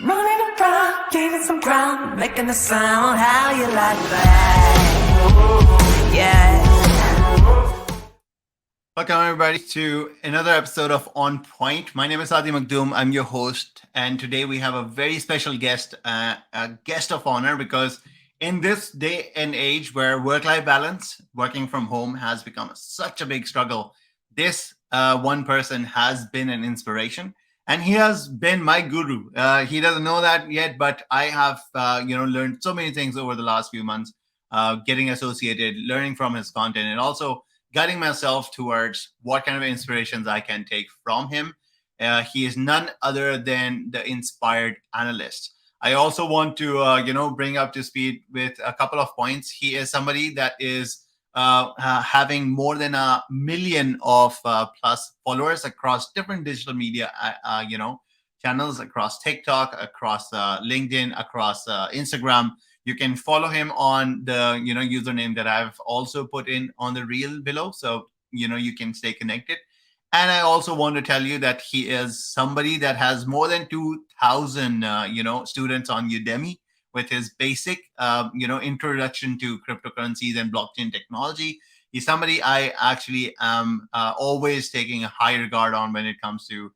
Running around, gaining some ground, making a sound. How you like that? Yeah. Welcome everybody to another episode of On Point. My name is Saadi.makhdoom. I'm your host, and today we have a very special guest, a guest of honor, because in this day and age where work-life balance, working from home has become such a big struggle, this one person has been an inspiration, and he has been my guru. He doesn't know that yet, but I have, learned so many things over the last few months, getting associated, learning from his content, and also guiding myself towards what kind of inspirations I can take from him. He is none other than the inspired analyst. I also want to, bring up to speed with a couple of points. He is somebody that is having more than 1 million of plus followers across different digital media, channels, across TikTok, across LinkedIn, across Instagram. You can follow him on the username that I've also put in on the reel below, so you can stay connected. And I also want to tell you that he is somebody that has more than 2,000 students on Udemy with his basic introduction to cryptocurrencies and blockchain technology. He's somebody I actually am always taking a high regard on when it comes to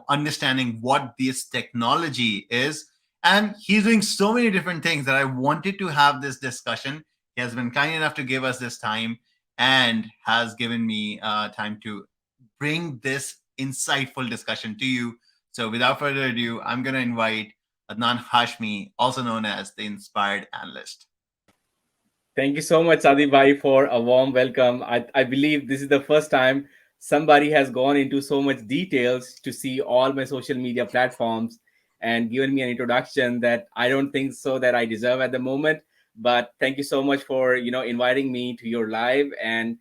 understanding what this technology is. And he's doing so many different things that I wanted to have this discussion. He has been kind enough to give us this time and has given me time to bring this insightful discussion to you. So without further ado, I'm going to invite Adnan Hashmi, also known as the Inspired Analyst. Thank you so much, Saadi Bhai, for a warm welcome. I believe this is the first time somebody has gone into so much details to see all my social media platforms and given me an introduction that I don't think so that I deserve at the moment. But thank you so much for inviting me to your live, and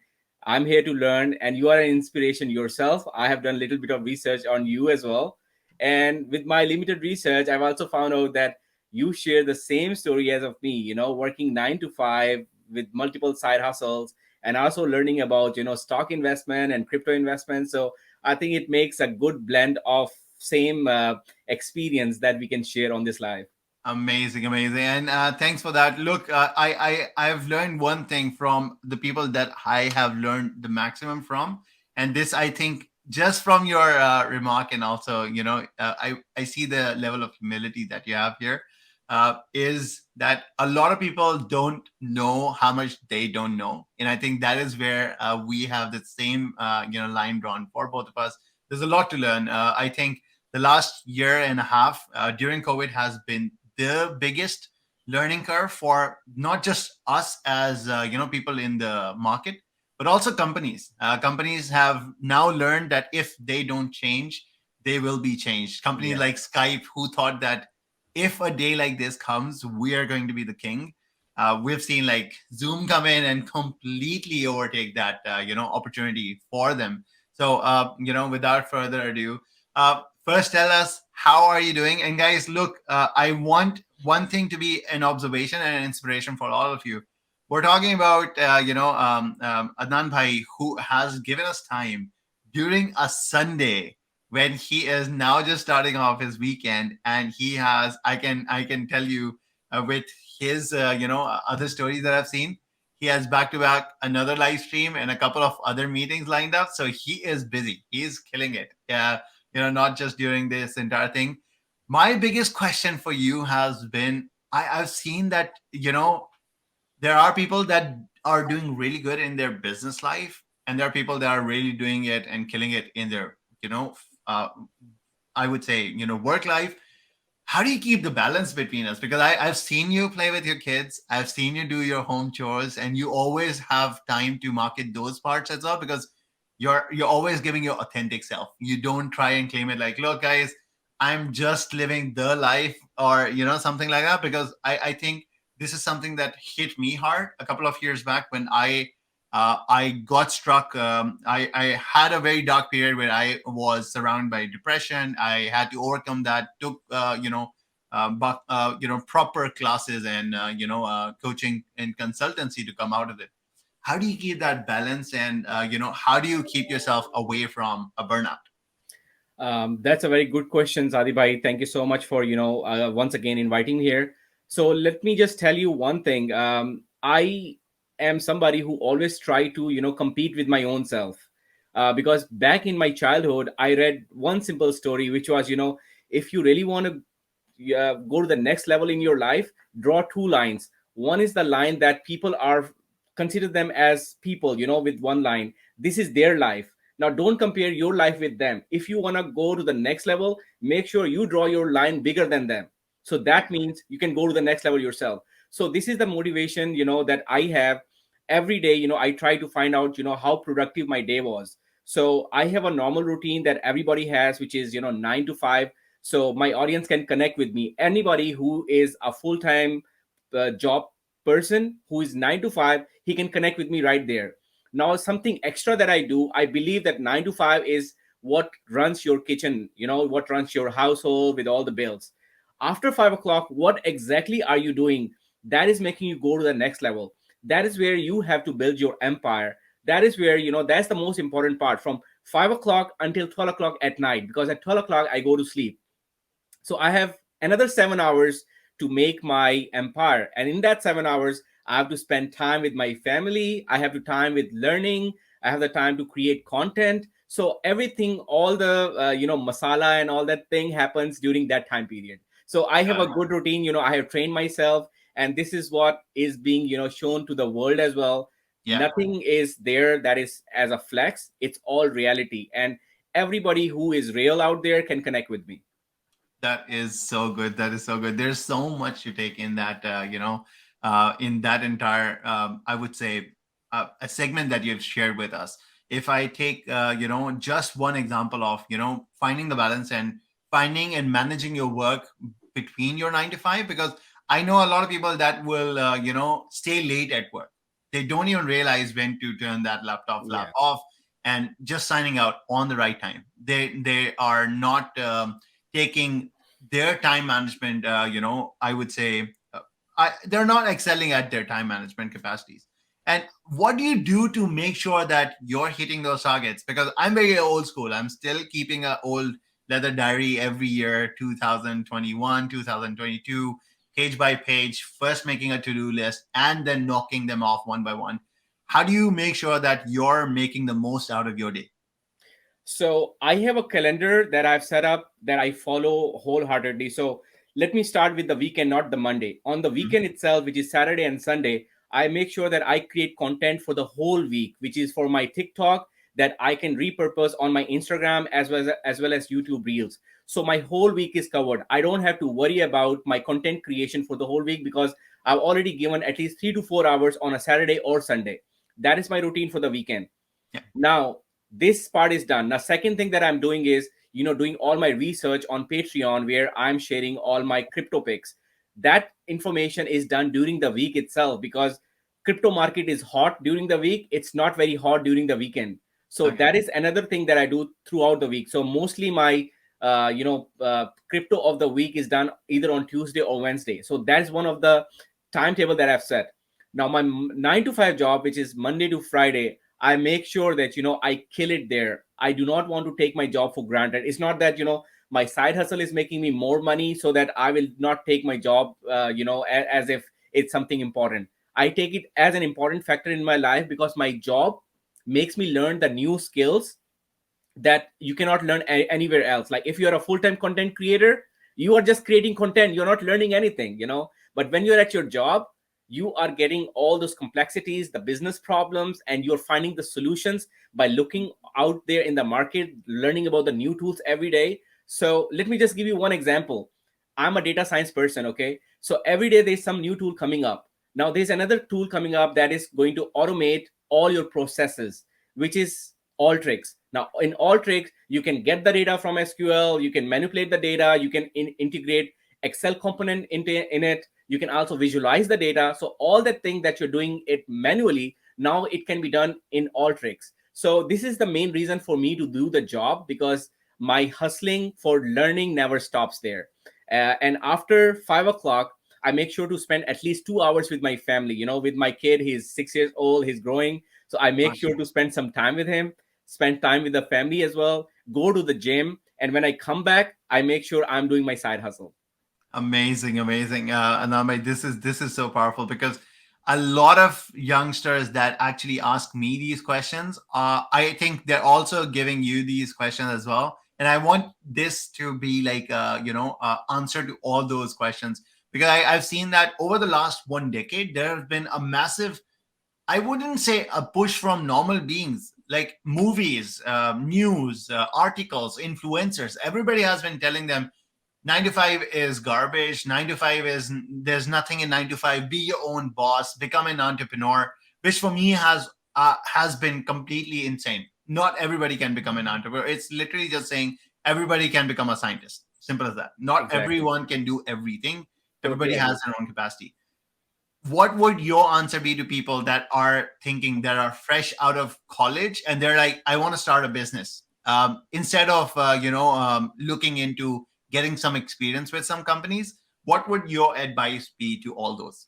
I'm here to learn. And you are an inspiration yourself. I have done a little bit of research on you as well, and with my limited research, I've also found out that you share the same story as of me, working 9 to 5 with multiple side hustles and also learning about, stock investment and crypto investment. So I think it makes a good blend of same experience that we can share on this live. Amazing, amazing, and thanks for that. Look, I've learned one thing from the people that I have learned the maximum from, and this I think just from your remark, and also I see the level of humility that you have here. Is that a lot of people don't know how much they don't know, and I think that is where we have the same line drawn for both of us. There's a lot to learn. I think the last year and a half during COVID has been the biggest learning curve for not just us as people in the market, but also companies. Companies have now learned that if they don't change, they will be changed. Companies like Skype, who thought that if a day like this comes, we are going to be the king. We've seen like Zoom come in and completely overtake that opportunity for them. So without further ado, first tell us, how are you doing? And guys, look, I want one thing to be an observation and an inspiration for all of you. We're talking about Adnan Bhai, who has given us time during a Sunday when he is now just starting off his weekend, and he has, I can tell you, with his other stories that I've seen, he has back to back another live stream and a couple of other meetings lined up. So he is busy. He's killing it. Yeah, not just during this entire thing. My biggest question for you has been, I've seen that there are people that are doing really good in their business life, and there are people that are really doing it and killing it in their uh, I would say work life. How do you keep the balance between us? Because I've seen you play with your kids, I've seen you do your home chores, and you always have time to market those parts as well, because you're always giving your authentic self. You don't try and claim it like, look guys, I'm just living the life, or something like that. Because I think this is something that hit me hard a couple of years back when I got struck. I had a very dark period where I was surrounded by depression. I had to overcome that. Took proper classes and coaching and consultancy to come out of it. How do you keep that balance, and how do you keep yourself away from a burnout? That's a very good question, Saadi Bhai. Thank you so much for once again inviting me here. So let me just tell you one thing. I am somebody who always try to compete with my own self, because back in my childhood, I read one simple story, which was if you really want to go to the next level in your life, draw two lines. One is the line that people are consider them as people, with one line. This is their life. Now, don't compare your life with them. If you want to go to the next level, make sure you draw your line bigger than them. So that means you can go to the next level yourself. So this is the motivation, that I have every day. I try to find out, how productive my day was. So I have a normal routine that everybody has, which is, 9 to 5. So my audience can connect with me. Anybody who is a full-time job person who is 9 to 5, he can connect with me right there. Now, something extra that I do, I believe that 9 to 5 is what runs your kitchen, what runs your household with all the bills. After 5 o'clock, what exactly are you doing? That is making you go to the next level. That is where you have to build your empire. That is where, that's the most important part, from 5 o'clock until 12 o'clock at night, because at 12 o'clock, I go to sleep. So I have another 7 hours to make my empire. And in that 7 hours, I have to spend time with my family. I have to time with learning. I have the time to create content. So everything, all the, masala and all that thing happens during that time period. So I have a good routine. I have trained myself, and this is what is being, shown to the world as well. Yeah. Nothing is there that is as a flex. It's all reality. And everybody who is real out there can connect with me. That is so good. That is so good. There's so much to take in that, in that entire, I would say, a segment that you've shared with us. If I take, just one example of, finding the balance and finding and managing your work between your 9 to 5, because I know a lot of people that will, stay late at work. They don't even realize when to turn that laptop flap off and just signing out on the right time. They are not taking their time management, I would say, they're not excelling at their time management capacities. And what do you do to make sure that you're hitting those targets? Because I'm very old school. I'm still keeping an old leather diary every year, 2021, 2022, page by page, first making a to-do list and then knocking them off one by one. How do you make sure that you're making the most out of your day? So I have a calendar that I've set up that I follow wholeheartedly. So let me start with the weekend, not the Monday. On the weekend itself, which is Saturday and Sunday, I make sure that I create content for the whole week, which is for my TikTok that I can repurpose on my Instagram as well as YouTube Reels. So my whole week is covered. I don't have to worry about my content creation for the whole week, because I've already given at least 3 to 4 hours on a Saturday or Sunday. That is my routine for the weekend. Yeah. Now, this part is done. Now, second thing that I'm doing is, doing all my research on Patreon, where I'm sharing all my crypto picks. That information is done during the week itself, because crypto market is hot during the week. It's not very hot during the weekend. So that is another thing that I do throughout the week. So mostly my, crypto of the week is done either on Tuesday or Wednesday. So that's one of the timetable that I've set. Now, my 9 to 5 job, which is Monday to Friday, I make sure that, I kill it there. I do not want to take my job for granted. It's not that, my side hustle is making me more money so that I will not take my job, as if it's something important. I take it as an important factor in my life, because my job makes me learn the new skills that you cannot learn anywhere else. Like if you're a full-time content creator, you are just creating content. You're not learning anything, But when you're at your job, you are getting all those complexities, the business problems, and you're finding the solutions by looking out there in the market, learning about the new tools every day. So let me just give you one example. I'm a data science person, okay? So every day there's some new tool coming up. Now there's another tool coming up that is going to automate all your processes, which is Alteryx. Now in Alteryx, you can get the data from SQL, you can manipulate the data, you can integrate Excel component in it. You can also visualize the data. So all that thing that you're doing it manually, now it can be done in Alteryx. So this is the main reason for me to do the job, because my hustling for learning never stops there. And after 5 o'clock, I make sure to spend at least 2 hours with my family, with my kid. He's 6 years old, he's growing. So I make sure to spend some time with him, spend time with the family as well, go to the gym. And when I come back, I make sure I'm doing my side hustle. Amazing, amazing. Anamai, this is so powerful because a lot of youngsters that actually ask me these questions, I think they're also giving you these questions as well. And I want this to be like, answer to all those questions because I've seen that over the last 1 decade, there has been a massive, I wouldn't say a push from normal beings like movies, news, articles, influencers. Everybody has been telling them 9 to 5 is garbage. 9 to 5 is there's nothing in 9 to 5. Be your own boss. Become an entrepreneur, which for me has been completely insane. Not everybody can become an entrepreneur. It's literally just saying everybody can become a scientist. Simple as that. Not Exactly. everyone can do everything. Totally Everybody agree. has their own capacity. What would your answer be to people that are thinking that are fresh out of college and they're like, I want to start a business, instead of looking into getting some experience with some companies? What would your advice be to all those?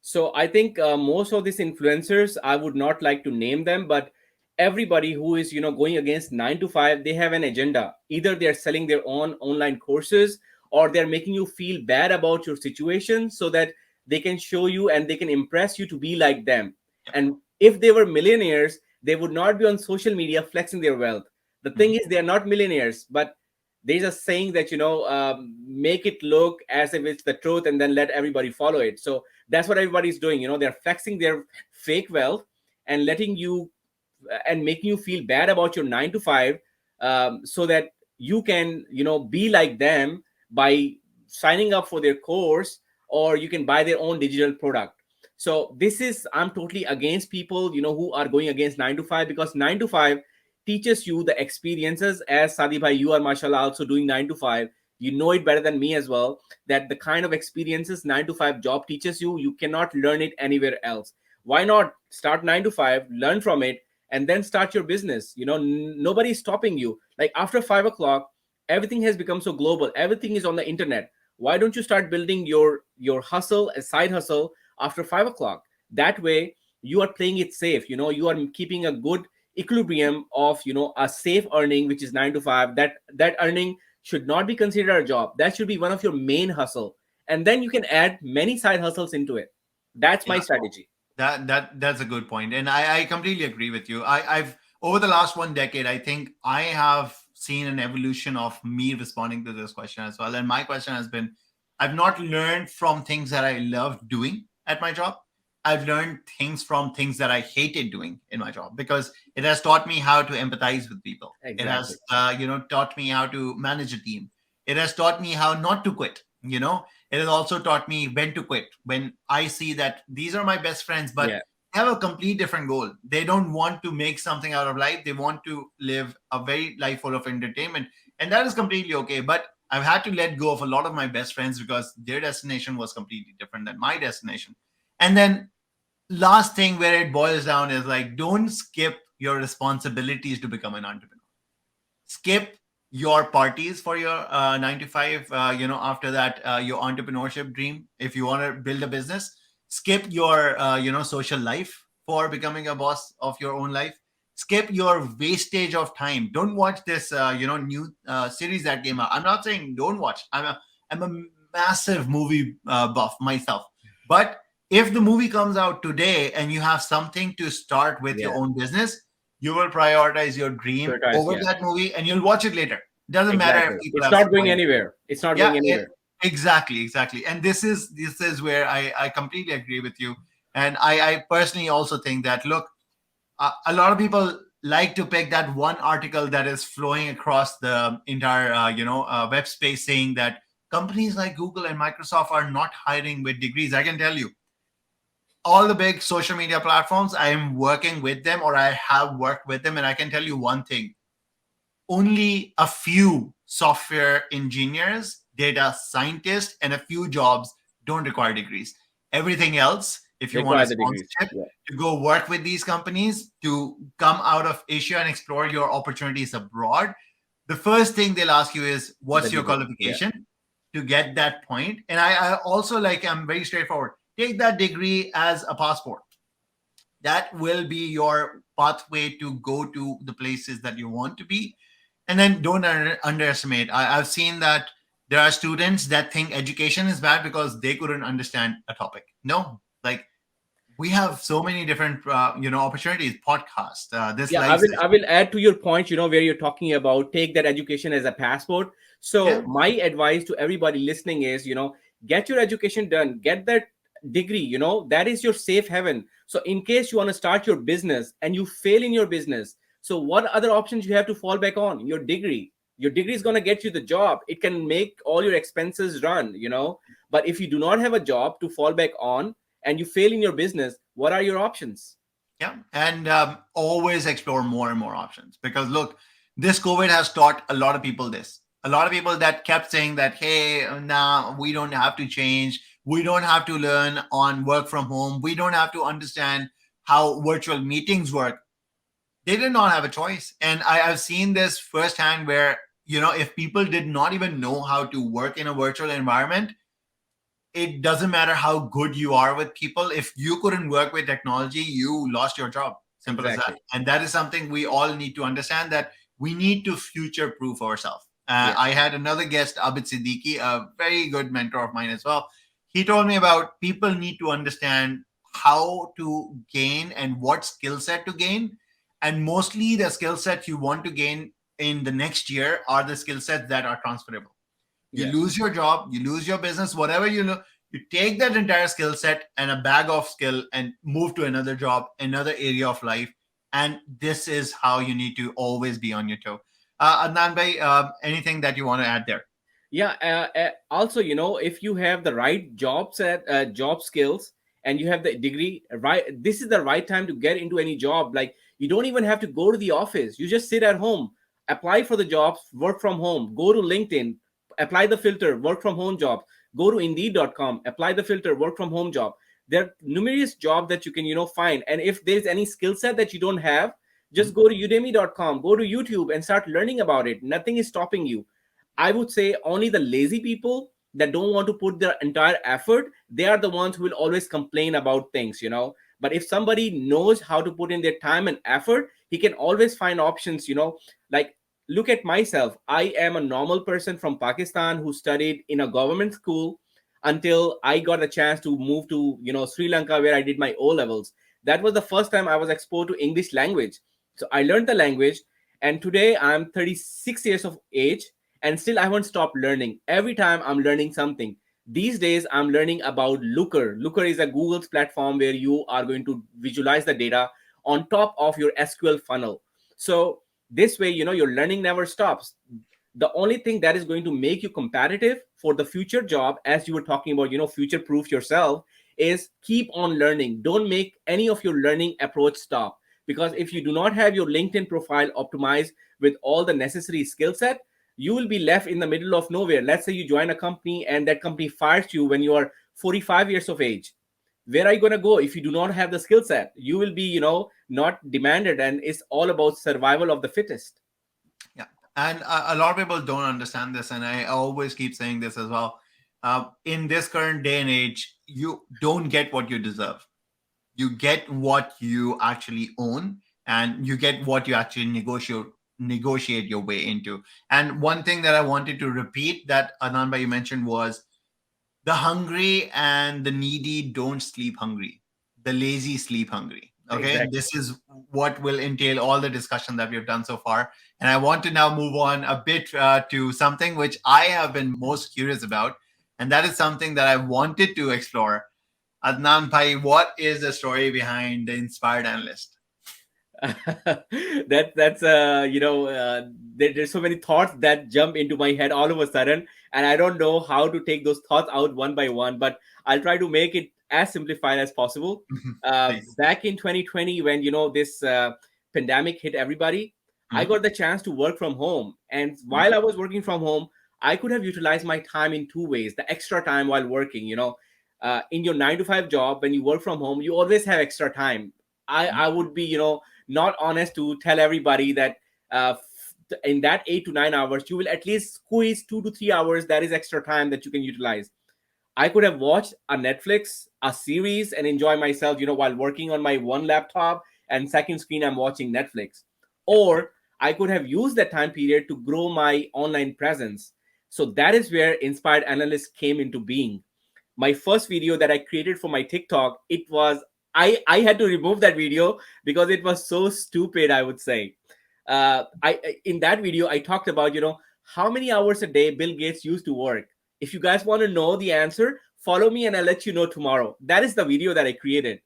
So I think most of these influencers, I would not like to name them, but everybody who is going against 9 to 5, they have an agenda. Either they're selling their own online courses, or they're making you feel bad about your situation so that they can show you and they can impress you to be like them. Yep. And if they were millionaires, they would not be on social media flexing their wealth. The thing Mhm. is, they're not millionaires, but there's a saying that make it look as if it's the truth and then let everybody follow it. So that's what everybody's doing. They're flexing their fake wealth and letting you and making you feel bad about your 9 to 5, so that you can be like them by signing up for their course, or you can buy their own digital product. So this is, I'm totally against people who are going against 9 to 5, because 9 to 5 teaches you the experiences. As Saadi Bhai, you are mashallah also doing 9 to 5. You know it better than me as well, that the kind of experiences 9 to 5 job teaches you, you cannot learn it anywhere else. Why not start 9 to 5, learn from it, and then start your business? Nobody's stopping you. Like after 5 o'clock, everything has become so global. Everything is on the internet. Why don't you start building your hustle, a side hustle, after 5 o'clock? That way, you are playing it safe. You are keeping a good equilibrium of a safe earning, which is 9 to 5. That earning should not be considered a job. That should be one of your main hustle, and then you can add many side hustles into it. That's my Yeah. strategy. That's a good point, and I completely agree with you. I've over the last 1 decade, I think I have seen an evolution of me responding to this question as well. And my question has been, I've not learned from things that I loved doing at my job. I've learned things from things that I hated doing in my job because it has taught me how to empathize with people. It Exactly. has, taught me how to manage a team. It has taught me how not to quit. It has also taught me when to quit when I see that these are my best friends, but Yeah. they have a complete different goal. They don't want to make something out of life. They want to live a very life full of entertainment. And that is completely okay. But I've had to let go of a lot of my best friends because their destination was completely different than my destination. And then last thing where it boils down is like, don't skip your responsibilities to become an entrepreneur. Skip your parties for your 9 to 5. After that, your entrepreneurship dream. If you want to build a business, skip your social life for becoming a boss of your own life. Skip your wastage of time. Don't watch this new series that came out. I'm not saying don't watch. I'm a massive movie buff myself. But if the movie comes out today and you have something to start with your Yeah. own business, you will prioritize your dream Prioritize. over Yeah. that movie and you'll watch it later. Doesn't matter if Exactly. people It's have not going spoiled. anywhere. It's not Yeah, going anywhere. exactly. And this is where I completely agree with you. And I personally also think that, look, a lot of people like to pick that one article that is flowing across the entire web space saying that companies like Google and Microsoft are not hiring with degrees. I can tell you, all the big social media platforms, I am working with them or I have worked with them, and I can tell you one thing: only a few software engineers, data scientists, and a few jobs don't require degrees. Everything else, if you want a Require the degrees. sponsorship Yeah. to go work with these companies, to come out of Asia and explore your opportunities abroad, the first thing they'll ask you is, The what's your degree. Yeah. qualification to get that point? And I also, like, I'm very straightforward. Take that degree as a passport. That will be your pathway to go to the places that you want to be. And then don't underestimate. I've seen that there are students that think education is bad because they couldn't understand a topic. No, like we have so many different opportunities, podcasts, this Yeah, live I session. will add to your point, where you're talking about take that education as a passport. So Yeah, my advice to everybody listening is, get your education done, get that degree, that is your safe haven. So in case you want to start your business and you fail in your business, so what other options you have to fall back on? Your degree. Your degree is going to get you the job. It can make all your expenses run, but if you do not have a job to fall back on and you fail in your business, what are your options? yeah, and always explore more and more options, because look, this COVID has taught a lot of people this. A lot of people that kept saying that, hey, nah, we don't have to change, we don't have to learn on work from home, we don't have to understand how virtual meetings work. They did not have a choice. And I've seen this firsthand where, if people did not even know how to work in a virtual environment, it doesn't matter how good you are with people. If you couldn't work with technology, you lost your job. Simple as that. Exactly. And that is something we all need to understand, that we need to future proof ourselves. Yeah. I had another guest, Abid Siddiqui, a very good mentor of mine as well. He told me about people need to understand how to gain and what skill set to gain. And mostly the skill set you want to gain in the next year are the skill sets that are transferable. You Yes. lose your job, you lose your business, whatever you know, you take that entire skill set and a bag of skill and move to another job, another area of life. And this is how you need to always be on your toe. Adnan bhai, anything that you want to add there? Yeah. Also, if you have the right job skills and you have the degree, right, this is the right time to get into any job. Like, you don't even have to go to the office. You just sit at home, apply for the jobs, work from home, go to LinkedIn, apply the filter, work from home jobs, go to indeed.com, apply the filter, work from home job. There are numerous jobs that you can, find. And if there's any skill set that you don't have, just go to udemy.com, go to YouTube and start learning about it. Nothing is stopping you. I would say only the lazy people that don't want to put their entire effort, they are the ones who will always complain about things. But if somebody knows how to put in their time and effort, he can always find options. Like, look at myself. I am a normal person from Pakistan who studied in a government school until I got a chance to move to, Sri Lanka, where I did my O levels. That was the first time I was exposed to English language. So I learned the language, and today I'm 36 years of age, and still I haven't stopped learning. Every time I'm learning something. These days I'm learning about Looker. Looker is a Google's platform where you are going to visualize the data on top of your SQL funnel. So this way, your learning never stops. The only thing that is going to make you competitive for the future job, as you were talking about, future proof yourself, is keep on learning. Don't make any of your learning approach stop, because if you do not have your LinkedIn profile optimized with all the necessary skill set, you will be left in the middle of nowhere. Let's say you join a company and that company fires you when you are 45 years of age. Where are you going to go if you do not have the skill set? You will be, not demanded, and it's all about survival of the fittest. Yeah. And a lot of people don't understand this. And I always keep saying this as well. In this current day and age, you don't get what you deserve. You get what you actually own, and you get what you actually negotiate your way into. And one thing that I wanted to repeat that Anand bhai you mentioned was, the hungry and the needy don't sleep hungry. The lazy sleep hungry. Okay. Exactly. This is what will entail all the discussion that we've done so far. And I want to now move on a bit to something which I have been most curious about. And that is something that I wanted to explore. Adnan Bhai, what is the story behind the Inspired Analyst? That's there's so many thoughts that jump into my head all of a sudden, and I don't know how to take those thoughts out one by one, but I'll try to make it as simplified as possible. Please. Back in 2020, when this pandemic hit everybody, I Mhm. got the chance to work from home, and Mhm. while I was working from home, I could have utilized my time in two ways. The extra time while working, in your 9 to 5 job, when you work from home, you always have extra time. I would be, not honest to tell everybody that in that 8 to 9 hours you will at least squeeze 2 to 3 hours that is extra time that you can utilize. I could have watched a Netflix, a series, and enjoy myself, while working on my one laptop, and second screen I'm watching Netflix. Or I could have used that time period to grow my online presence. So that is where Inspired Analyst came into being. My first video that I created for my TikTok, it was, I had to remove that video because it was so stupid, I would say. In that video I talked about, how many hours a day Bill Gates used to work. If you guys want to know the answer, follow me and I'll let you know tomorrow. That is the video that I created.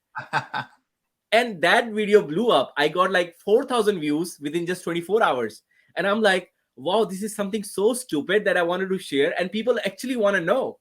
And that video blew up. I got like 4,000 views within just 24 hours. And I'm like, wow, this is something so stupid that I wanted to share, and people actually want to know.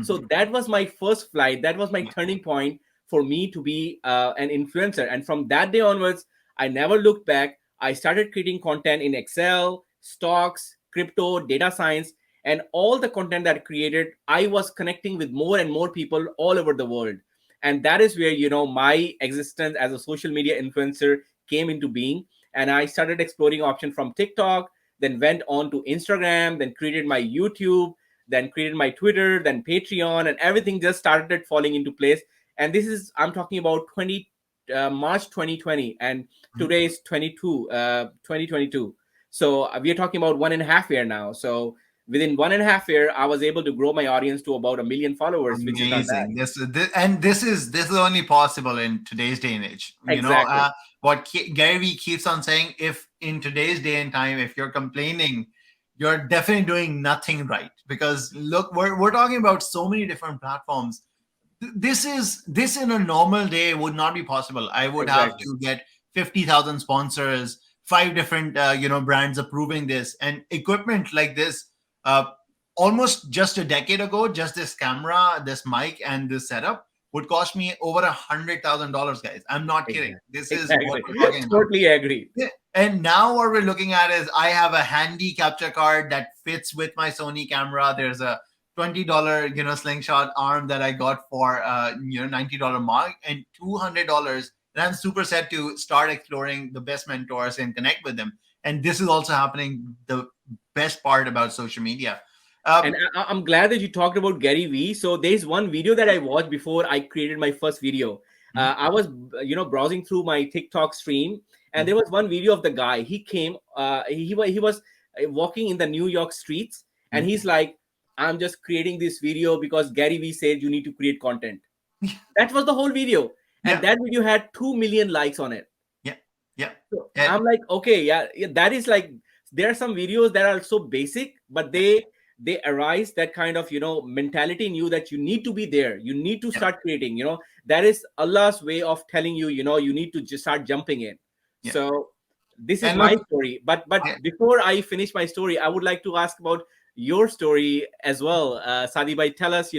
So that was my first flight. That was my turning point for me to be an influencer. And from that day onwards, I never looked back. I started creating content in Excel, stocks, crypto, data science, and all the content that I created, I was connecting with more and more people all over the world. And that is where, my existence as a social media influencer came into being. And I started exploring options from TikTok, then went on to Instagram, then created my YouTube, then created my Twitter, then Patreon, and everything just started falling into place. And this is, I'm talking about March 2020, and today is 2022. So we are talking about 1.5 year now. So within 1.5 year, I was able to grow my audience to about 1 million followers, which is not bad. Amazing. This is only possible in today's day and age. Exactly. What Gary Vee keeps on saying: if in today's day and time, if you're complaining, you're definitely doing nothing right. Because look, we're talking about so many different platforms. This in a normal day would not be possible. I would have Exactly. to get 50,000 sponsors, 5 different brands approving this, and equipment like this. Almost just a decade ago, just this camera, this mic, and this setup would cost me over $100,000, guys. I'm not kidding. This is what Exactly. we're talking about. Totally agree. Yeah. And now what we're looking at is I have a handy capture card that fits with my Sony camera. There's a $20, slingshot arm that I got for $90 mark, and $200. And I'm super set to start exploring the best mentors and connect with them. And this is also happening. The best part about social media. And I'm glad that you talked about Gary Vee. So there's one video that I watched before I created my first video. I was, browsing through my TikTok stream, and there was one video of the guy. He came, he was walking in the New York streets, and he's like, "I'm just creating this video because Gary Vee said you need to create content." That was the whole video, and Yeah. that video had 2 million likes on it. Yeah. Yeah. So And I'm like, okay, yeah, that is like, there are some videos that are so basic, but they arise that kind of mentality in you that you need to be there. You need to yeah. start creating. That is Allah's way of telling you, you need to just start jumping in. Yeah. So this is And my look, story. But yeah. before I finish my story, I would like to ask about your story as well. Saadi Bhai, tell us,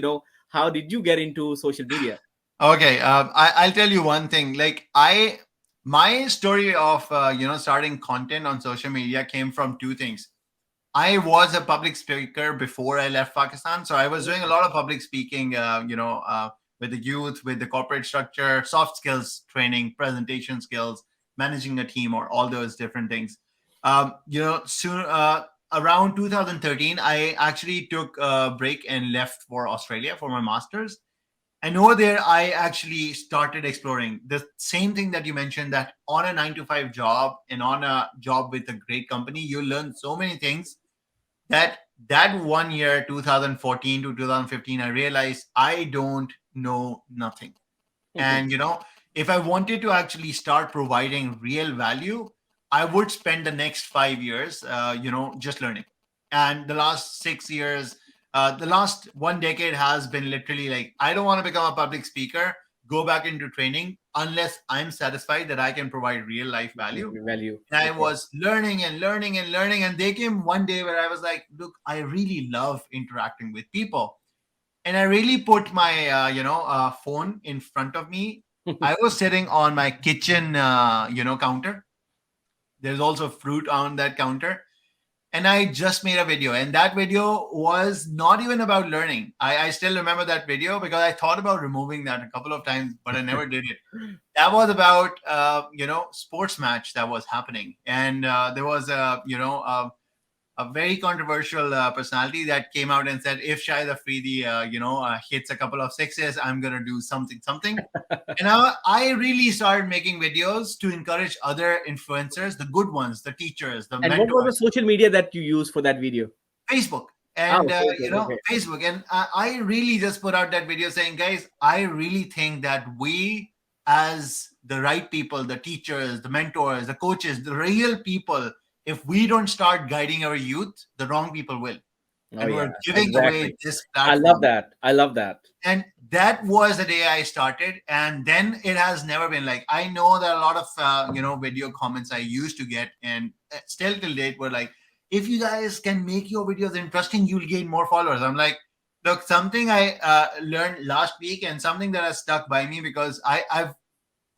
how did you get into social media? Okay, I'll tell you one thing. Like my story of starting content on social media came from two things. I was a public speaker before I left Pakistan, so I was doing a lot of public speaking. With the youth, with the corporate structure, soft skills training, presentation skills, managing a team, or all those different things. Soon around 2013, I actually took a break and left for Australia for my masters. And over there, I actually started exploring the same thing that you mentioned, that on a 9 to 5 job and on a job with a great company, you learn so many things that one year, 2014 to 2015, I realized I don't know nothing. And, if I wanted to actually start providing real value, I would spend the next 5 years, just learning. And the last 6 years, the last one decade has been literally like, I don't want to become a public speaker, go back into training unless I'm satisfied that I can provide real life value. Value. And I Okay. was learning and learning and learning. And there came one day where I was like, look, I really love interacting with people. And I really put my, phone in front of me. I was sitting on my kitchen, counter. There's also fruit on that counter. And I just made a video. And that video was not even about learning. I still remember that video because I thought about removing that a couple of times, but I never did it. That was about, sports match that was happening. And there was a very controversial personality that came out and said, if Shahid Afridi, hits a couple of sixes, I'm going to do something. And I really started making videos to encourage other influencers, the good ones, the teachers, the And what was the mentors, social media that you used for that video? Facebook. Oh, And, Facebook, okay. Facebook. And I really just put out that video saying, guys, I really think that we, as the right people, the teachers, the mentors, the coaches, the real people, if we don't start guiding our youth, the wrong people will. Oh, And yeah, we're giving away exactly. this I love platform. that. I love that. And that was the day I started. And then it has never been like, I know there are a lot of, video comments I used to get. And still till date were like, if you guys can make your videos interesting, you'll gain more followers. I'm like, look, something I learned last week and something that has stuck by me because I've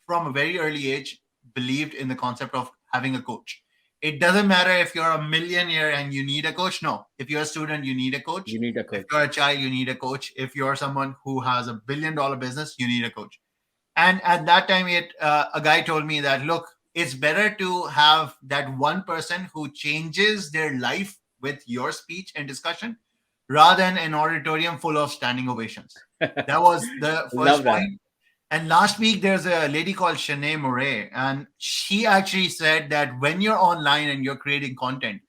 from a very early age believed in the concept of having a coach. It doesn't matter if you're a millionaire and you need a coach. No, if you're a student, you need a coach. You need a If coach. you're a child, you need a coach. If you're someone who has $1 billion business, you need a coach. And at that time, a guy told me that, look, it's better to have that one person who changes their life with your speech and discussion rather than an auditorium full of standing ovations. That was the Love first that. point. And last week, there's a lady called Shanae Murray, and she actually said that when you're online and you're creating content,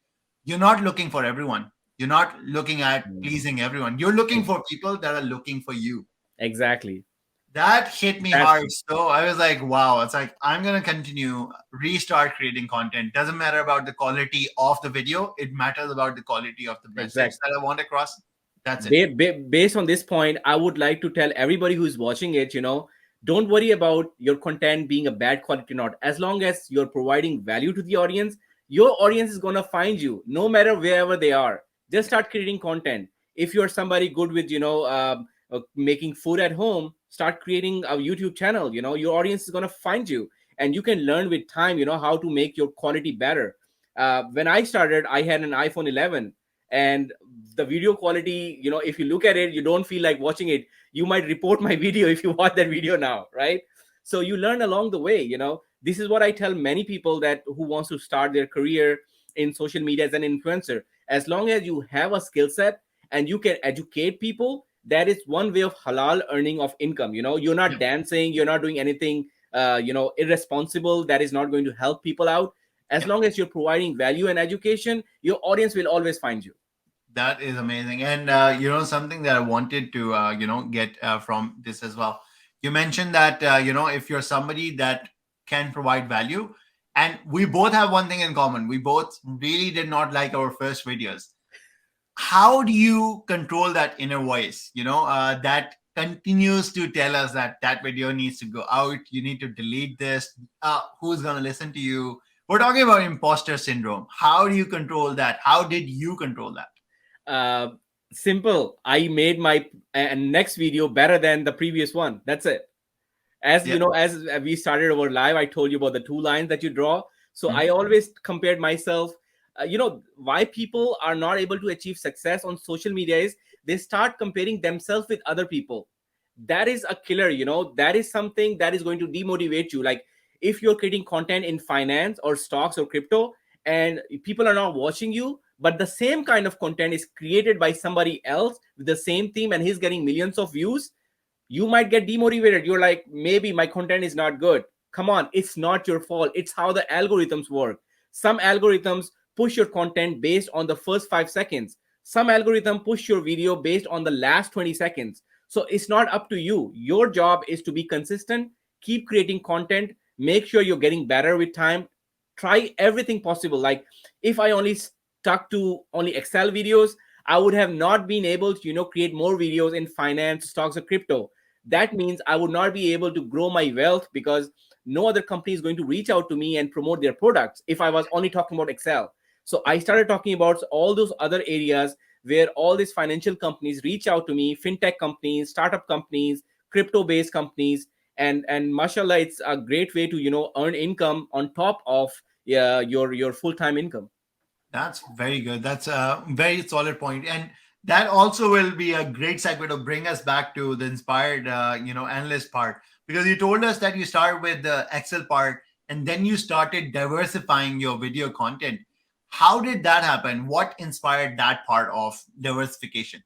you're not looking for everyone. You're not looking at pleasing everyone. You're looking for people that are looking for you. Exactly. That hit me That's hard. So I was like, wow, it's like, I'm going to continue, restart creating content. Doesn't matter about the quality of the video. It matters about the quality of the message exactly. that I want across. That's it. Based on this point, I would like to tell everybody who's watching it, don't worry about your content being a bad quality or not. As long as you're providing value to the audience, your audience is going to find you no matter wherever they are. Just start creating content. If you're somebody good with, making food at home, start creating a YouTube channel. Your audience is going to find you, and you can learn with time, how to make your quality better. When I started, I had an iPhone 11, and the video quality, if you look at it, you don't feel like watching it. You might report my video if you watch that video now, right? So you learn along the way. This is what I tell many people that who wants to start their career in social media as an influencer. As long as you have a skill set and you can educate people, that is one way of halal earning of income. You're not dancing, you're not doing anything irresponsible that is not going to help people out. As long as you're providing value and education, your audience will always find you. That is amazing. And, something that I wanted to, get from this as well. You mentioned that, if you're somebody that can provide value, and we both have one thing in common. We both really did not like our first videos. How do you control that inner voice, that continues to tell us that that video needs to go out? You need to delete this. Who's going to listen to you? We're talking about imposter syndrome. How do you control that? How did you control that? Simple. I made my next video better than the previous one. That's it. As as we started our live, I told you about the 2 lines that you draw. So I always compared myself. Why people are not able to achieve success on social media is they start comparing themselves with other people. That is a killer. That is something that is going to demotivate you. Like if you're creating content in finance or stocks or crypto and people are not watching you, but the same kind of content is created by somebody else with the same theme and he's getting millions of views, you might get demotivated. You're like, maybe my content is not good. Come on, it's not your fault. It's how the algorithms work. Some algorithms push your content based on the first 5 seconds. Some algorithm push your video based on the last 20 seconds. So it's not up to you. Your job is to be consistent, keep creating content, make sure you're getting better with time. Try everything possible. Like if I only stuck to only Excel videos, I would have not been able to, create more videos in finance, stocks, or crypto. That means I would not be able to grow my wealth because no other company is going to reach out to me and promote their products if I was only talking about Excel. So I started talking about all those other areas where all these financial companies reach out to me, fintech companies, startup companies, crypto-based companies, and mashallah, it's a great way to earn income on top of your full-time income. That's very good. That's a very solid point. And that also will be a great segue to bring us back to the inspired, analyst part. Because you told us that you started with the Excel part and then you started diversifying your video content. How did that happen? What inspired that part of diversification?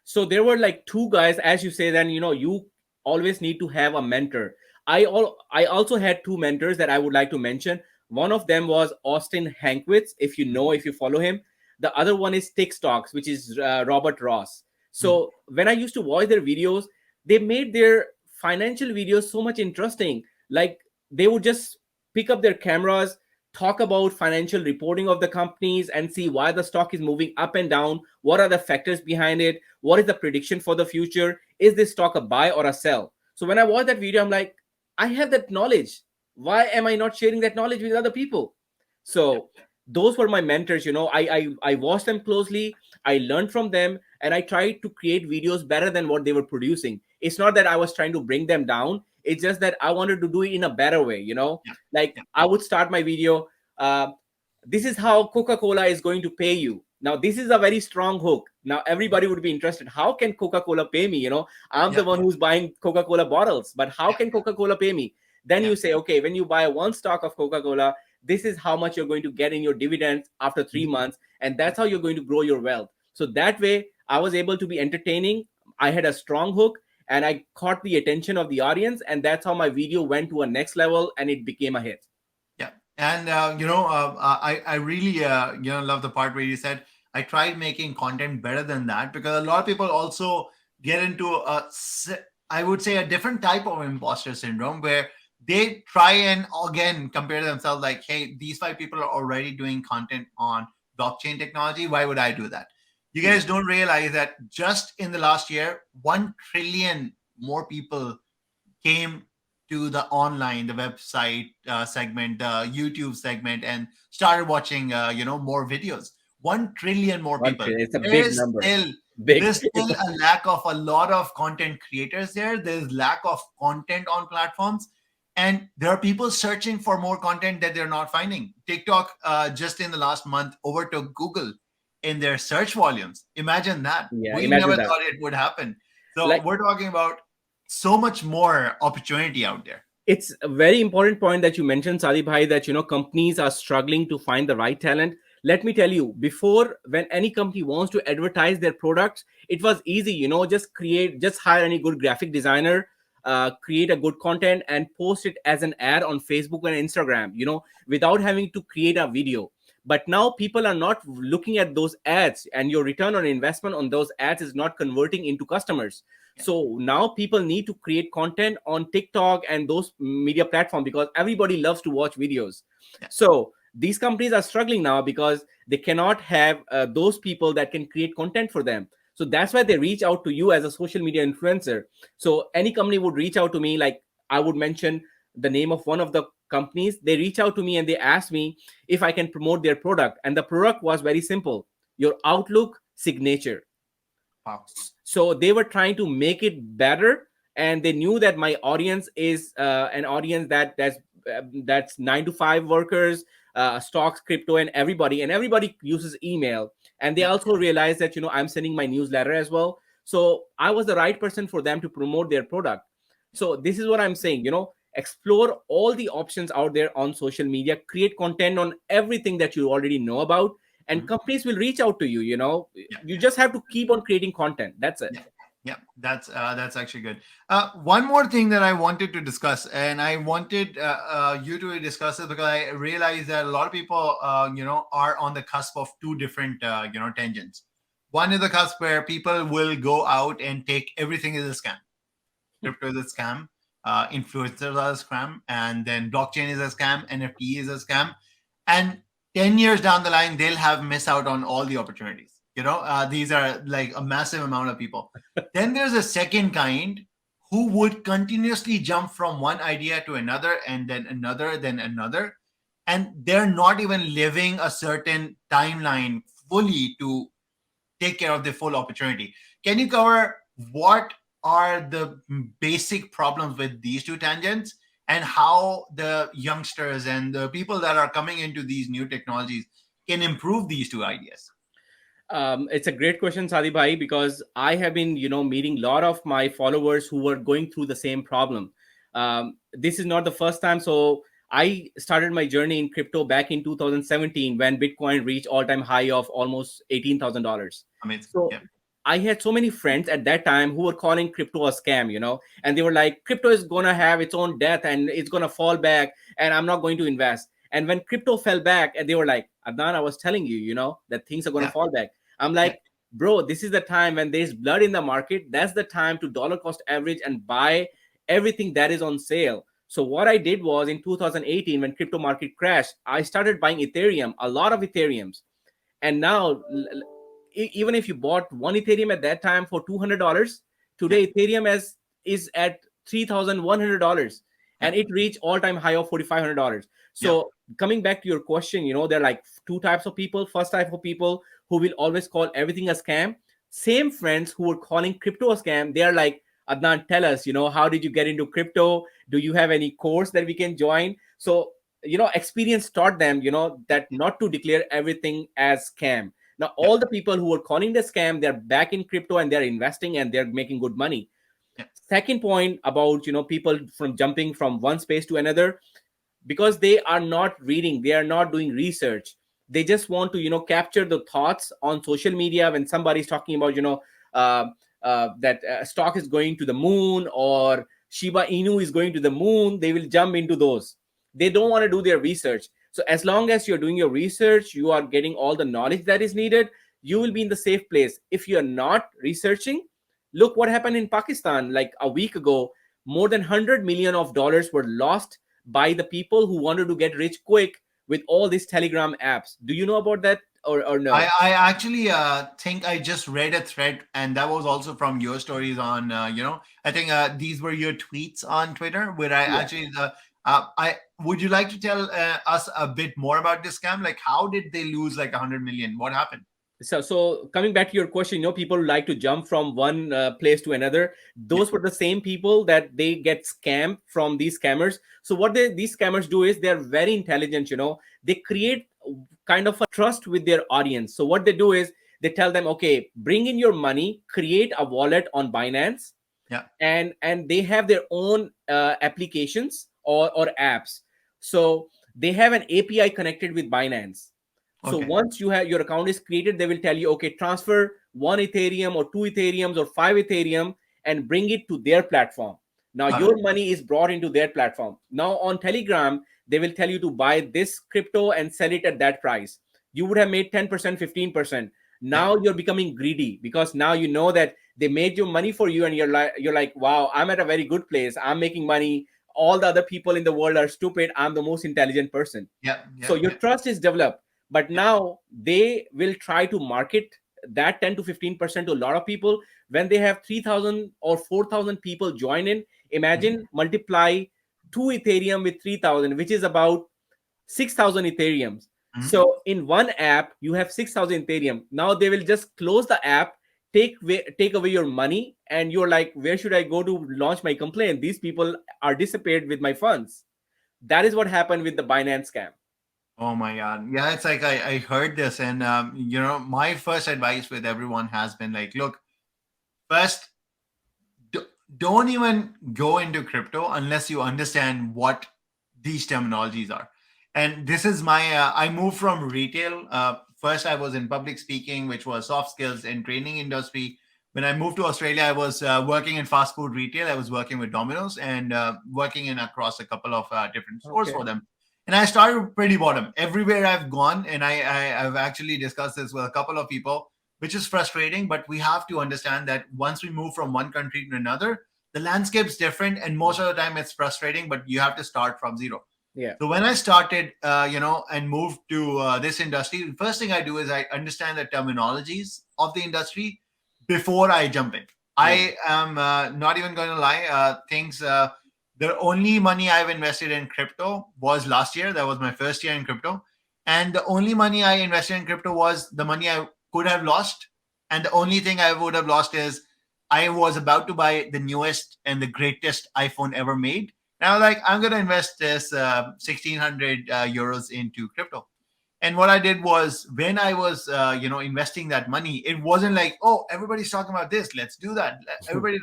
So there were like two guys, as you say. Then you always need to have a mentor. I also had two mentors that I would like to mention. One of them was Austin Hankwitz, if you know, if you follow him. The other one is Tick Stocks, which is Robert Ross. Mhm. So when I used to watch their videos, they made their financial videos so much interesting. Like they would just pick up their cameras, talk about financial reporting of the companies, and see why the stock is moving up and down. What are the factors behind it? What is the prediction for the future? Is this stock a buy or a sell? So when I watch that video, I'm like, I have that knowledge. Why am I not sharing that knowledge with other people? So those were my mentors. I watched them closely. I learned from them, and I tried to create videos better than what they were producing. It's not that I was trying to bring them down. It's just that I wanted to do it in a better way. Yeah. Like Yeah. I would start my video. This is how Coca-Cola is going to pay you. Now, this is a very strong hook. Now, everybody would be interested. How can Coca-Cola pay me? I'm the Yeah. one who's buying Coca-Cola bottles, but how Yeah. can Coca-Cola pay me? Then Yeah. you say, okay, when you buy one stock of Coca-Cola, this is how much you're going to get in your dividends after 3 months. And that's how you're going to grow your wealth. So that way, I was able to be entertaining. I had a strong hook and I caught the attention of the audience. And that's how my video went to a next level and it became a hit. Yeah, and I really love the part where you said I tried making content better than that, because a lot of people also get into I would say a different type of imposter syndrome where they try and again compare themselves like, hey, these five people are already doing content on blockchain technology. Why would I do that? You guys don't realize that just in the last year, 1 trillion more people came to the online, the website segment, the YouTube segment, and started watching, more videos. 1 trillion more people. It's a There big is number. still Big. there's still a lack of a lot of content creators there. There's lack of content on platforms, and there are people searching for more content that they're not finding. TikTok just in the last month overtook Google in their search volumes. Imagine that. Yeah, We never imagine that. thought it would happen. So Like we're talking about so much more opportunity out there. it's a very important point that you mentioned, Saadi Bhai, that companies are struggling to find the right talent. Let me tell you, before, when any company wants to advertise their products, it was easy. Just hire any good graphic designer, create a good content, and post it as an ad on Facebook and Instagram. Without having to create a video. But now people are not looking at those ads, and your return on investment on those ads is not converting into customers. Yeah. So now people need to create content on TikTok and those media platforms because everybody loves to watch videos. Yeah. So these companies are struggling now because they cannot have those people that can create content for them. So that's why they reach out to you as a social media influencer. So any company would reach out to me, like I would mention the name of one of the companies. They reach out to me and they ask me if I can promote their product. And the product was very simple: your Outlook signature. Wow. So they were trying to make it better, and they knew that my audience is an audience that's 9 to 5 workers, stocks, crypto, and everybody uses email. And they Yeah. also realized that I'm sending my newsletter as well. So I was the right person for them to promote their product. So this is what I'm saying. Explore all the options out there on social media, create content on everything that you already know about, and Mhm. companies will reach out to you. Yeah. You just have to keep on creating content. That's it. Yeah. Yeah, that's actually good. One more thing that I wanted to discuss, and I wanted you to discuss it because I realized that a lot of people, are on the cusp of two different, tangents. One is the cusp where people will go out and take everything as a scam. Crypto is a scam, influencers are a scam, and then blockchain is a scam, NFT is a scam, and 10 years down the line they'll have missed out on all the opportunities. These are like a massive amount of people. Then there's a second kind who would continuously jump from one idea to another, and then another, then another, and they're not even living a certain timeline fully to take care of the full opportunity. Can you cover what are the basic problems with these two tangents, and how the youngsters and the people that are coming into these new technologies can improve these two ideas? It's a great question, Saadi Bhai, because I have been, meeting a lot of my followers who were going through the same problem. This is not the first time. So I started my journey in crypto back in 2017 when Bitcoin reached all-time high of almost $18,000. Amazing. So Yeah. I had so many friends at that time who were calling crypto a scam, and they were like, crypto is gonna have its own death and it's gonna fall back, and I'm not going to invest. And when crypto fell back, and they were like, Adnan, I was telling you, that things are gonna Yeah. fall back. I'm Yeah. like, bro, this is the time when there's blood in the market. That's the time to dollar cost average and buy everything that is on sale. So what I did was in 2018, when crypto market crashed, I started buying Ethereum, a lot of Ethereums. And now, even if you bought one Ethereum at that time for $200, Yeah. today Ethereum is at $3,100, Yeah. and it reached all-time high of $4,500. Yeah. So coming back to your question, there are like two types of people. First type of people who will always call everything a scam. Same friends who were calling crypto a scam, they are like, Adnan, tell us, how did you get into crypto? Do you have any course that we can join? So, experience taught them, that not to declare everything as scam. Now, Yeah. all the people who were calling the scam, they're back in crypto and they're investing and they're making good money. Yeah. Second point about, people from jumping from one space to another, because they are not reading, they are not doing research. They just want to, capture the thoughts on social media when somebody's talking about, uh, that stock is going to the moon or Shiba Inu is going to the moon. They will jump into those. They don't want to do their research. So as long as you're doing your research, you are getting all the knowledge that is needed, you will be in the safe place. If you're not researching, look what happened in Pakistan like a week ago. More than 100 million of dollars were lost by the people who wanted to get rich quick with all these Telegram apps. Do you know about that or no? I actually think I just read a thread, and that was also from your stories on, I think these were your tweets on Twitter, where I Yeah. actually, I would you like to tell us a bit more about this scam? Like, how did they lose like 100 million? What happened? So coming back to your question, people like to jump from one place to another. Yeah. Those were the same people that they get scammed from these scammers. So what these scammers do is they're very intelligent. They create kind of a trust with their audience. So what they do is they tell them, okay, bring in your money, create a wallet on Binance, Yeah. and they have their own applications or apps. So they have an API connected with Binance. So Okay. once you have your account is created, they will tell you, okay, transfer one Ethereum or two Ethereums or five Ethereum and bring it to their platform. Now Got it. your money is brought into their platform. Now on Telegram, they will tell you to buy this crypto and sell it at that price. You would have made 10%, 15%. Yeah. Now you're becoming greedy because now you know that they made your money for you, and you're like, wow, I'm at a very good place. I'm making money. All the other people in the world are stupid. I'm the most intelligent person. Yeah. So Yeah. your Yeah. trust is developed, but Yeah. now they will try to market that 10 to 15% to a lot of people. When they have 3,000 or 4,000 people join in, Mhm. imagine multiply 2 Ethereum with 3,000, which is about 6,000 Ethereums. Mhm. So in one app, you have 6,000 Ethereum. Now they will just close the app, take away your money, and you're like, where should I go to launch my complaint? These people are disappeared with my funds. That is what happened with the Binance scam. Oh my God. Yeah, it's like I heard this, and my first advice with everyone has been like, look, first, d- don't even go into crypto unless you understand what these terminologies are. And this is my I moved from retail. First I was in public speaking, which was soft skills and training industry. When I moved to Australia, I was working in fast food retail. I was working with Domino's and working in across a couple of different stores Okay. for them. And I started pretty bottom everywhere I've gone, and I've actually discussed this with a couple of people, which is frustrating. But we have to understand that once we move from one country to another, the landscape's different, and most of the time it's frustrating. But you have to start from zero. Yeah. So when I started, and moved to this industry, the first thing I do is I understand the terminologies of the industry before I jump in. Yeah. I am not even going to lie. The only money I've invested in crypto was last year. That was my first year in crypto. And the only money I invested in crypto was the money I could have lost. And the only thing I would have lost is I was about to buy the newest and the greatest iPhone ever made. And I was like, I'm going to invest this 1,600 euros into crypto. And what I did was when I was, investing that money, it wasn't like, oh, everybody's talking about this. Let's do that. Everybody.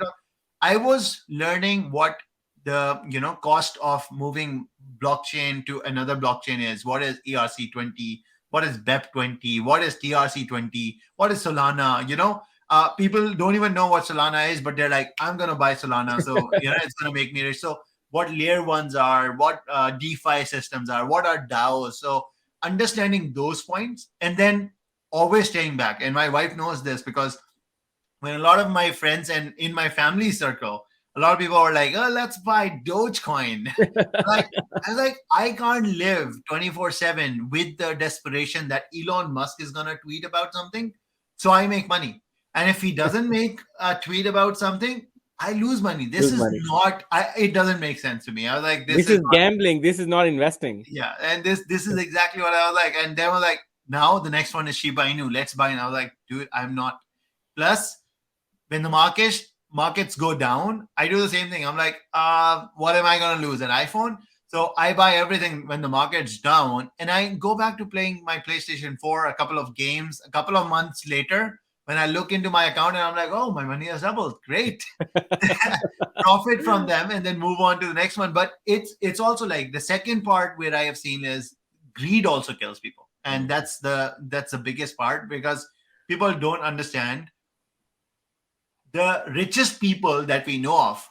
I was learning what the cost of moving blockchain to another blockchain is, what is ERC20, what is BEP20, what is TRC20, what is Solana. People don't even know what Solana is, but they're like, I'm gonna buy Solana, so it's gonna make me rich. So what layer ones are, what DeFi systems are, what are DAOs. So understanding those points, and then always staying back. And my wife knows this, because when a lot of my friends and in my family circle, a lot of people are like, oh, let's buy Dogecoin. like, I was like, I can't live 24/7 with the desperation that Elon Musk is going to tweet about something. So I make money. And if he doesn't make a tweet about something, I lose money. This Lose is money. not, it doesn't make sense to me. I was like, This is gambling. This is not investing. Yeah. And this is exactly what I was like. And they were like, now the next one is Shiba Inu. Let's buy. And I was like, dude, I'm not. Plus, when the markets go down, I do the same thing. I'm like, what am I going to lose? An iPhone? So I buy everything when the market's down, and I go back to playing my PlayStation 4, a couple of games. A couple of months later, when I look into my account, and I'm like, oh, my money has doubled. Great. Profit from them and then move on to the next one. But it's also like the second part where I have seen is greed also kills people. And that's the biggest part, because people don't understand. The richest people that we know of,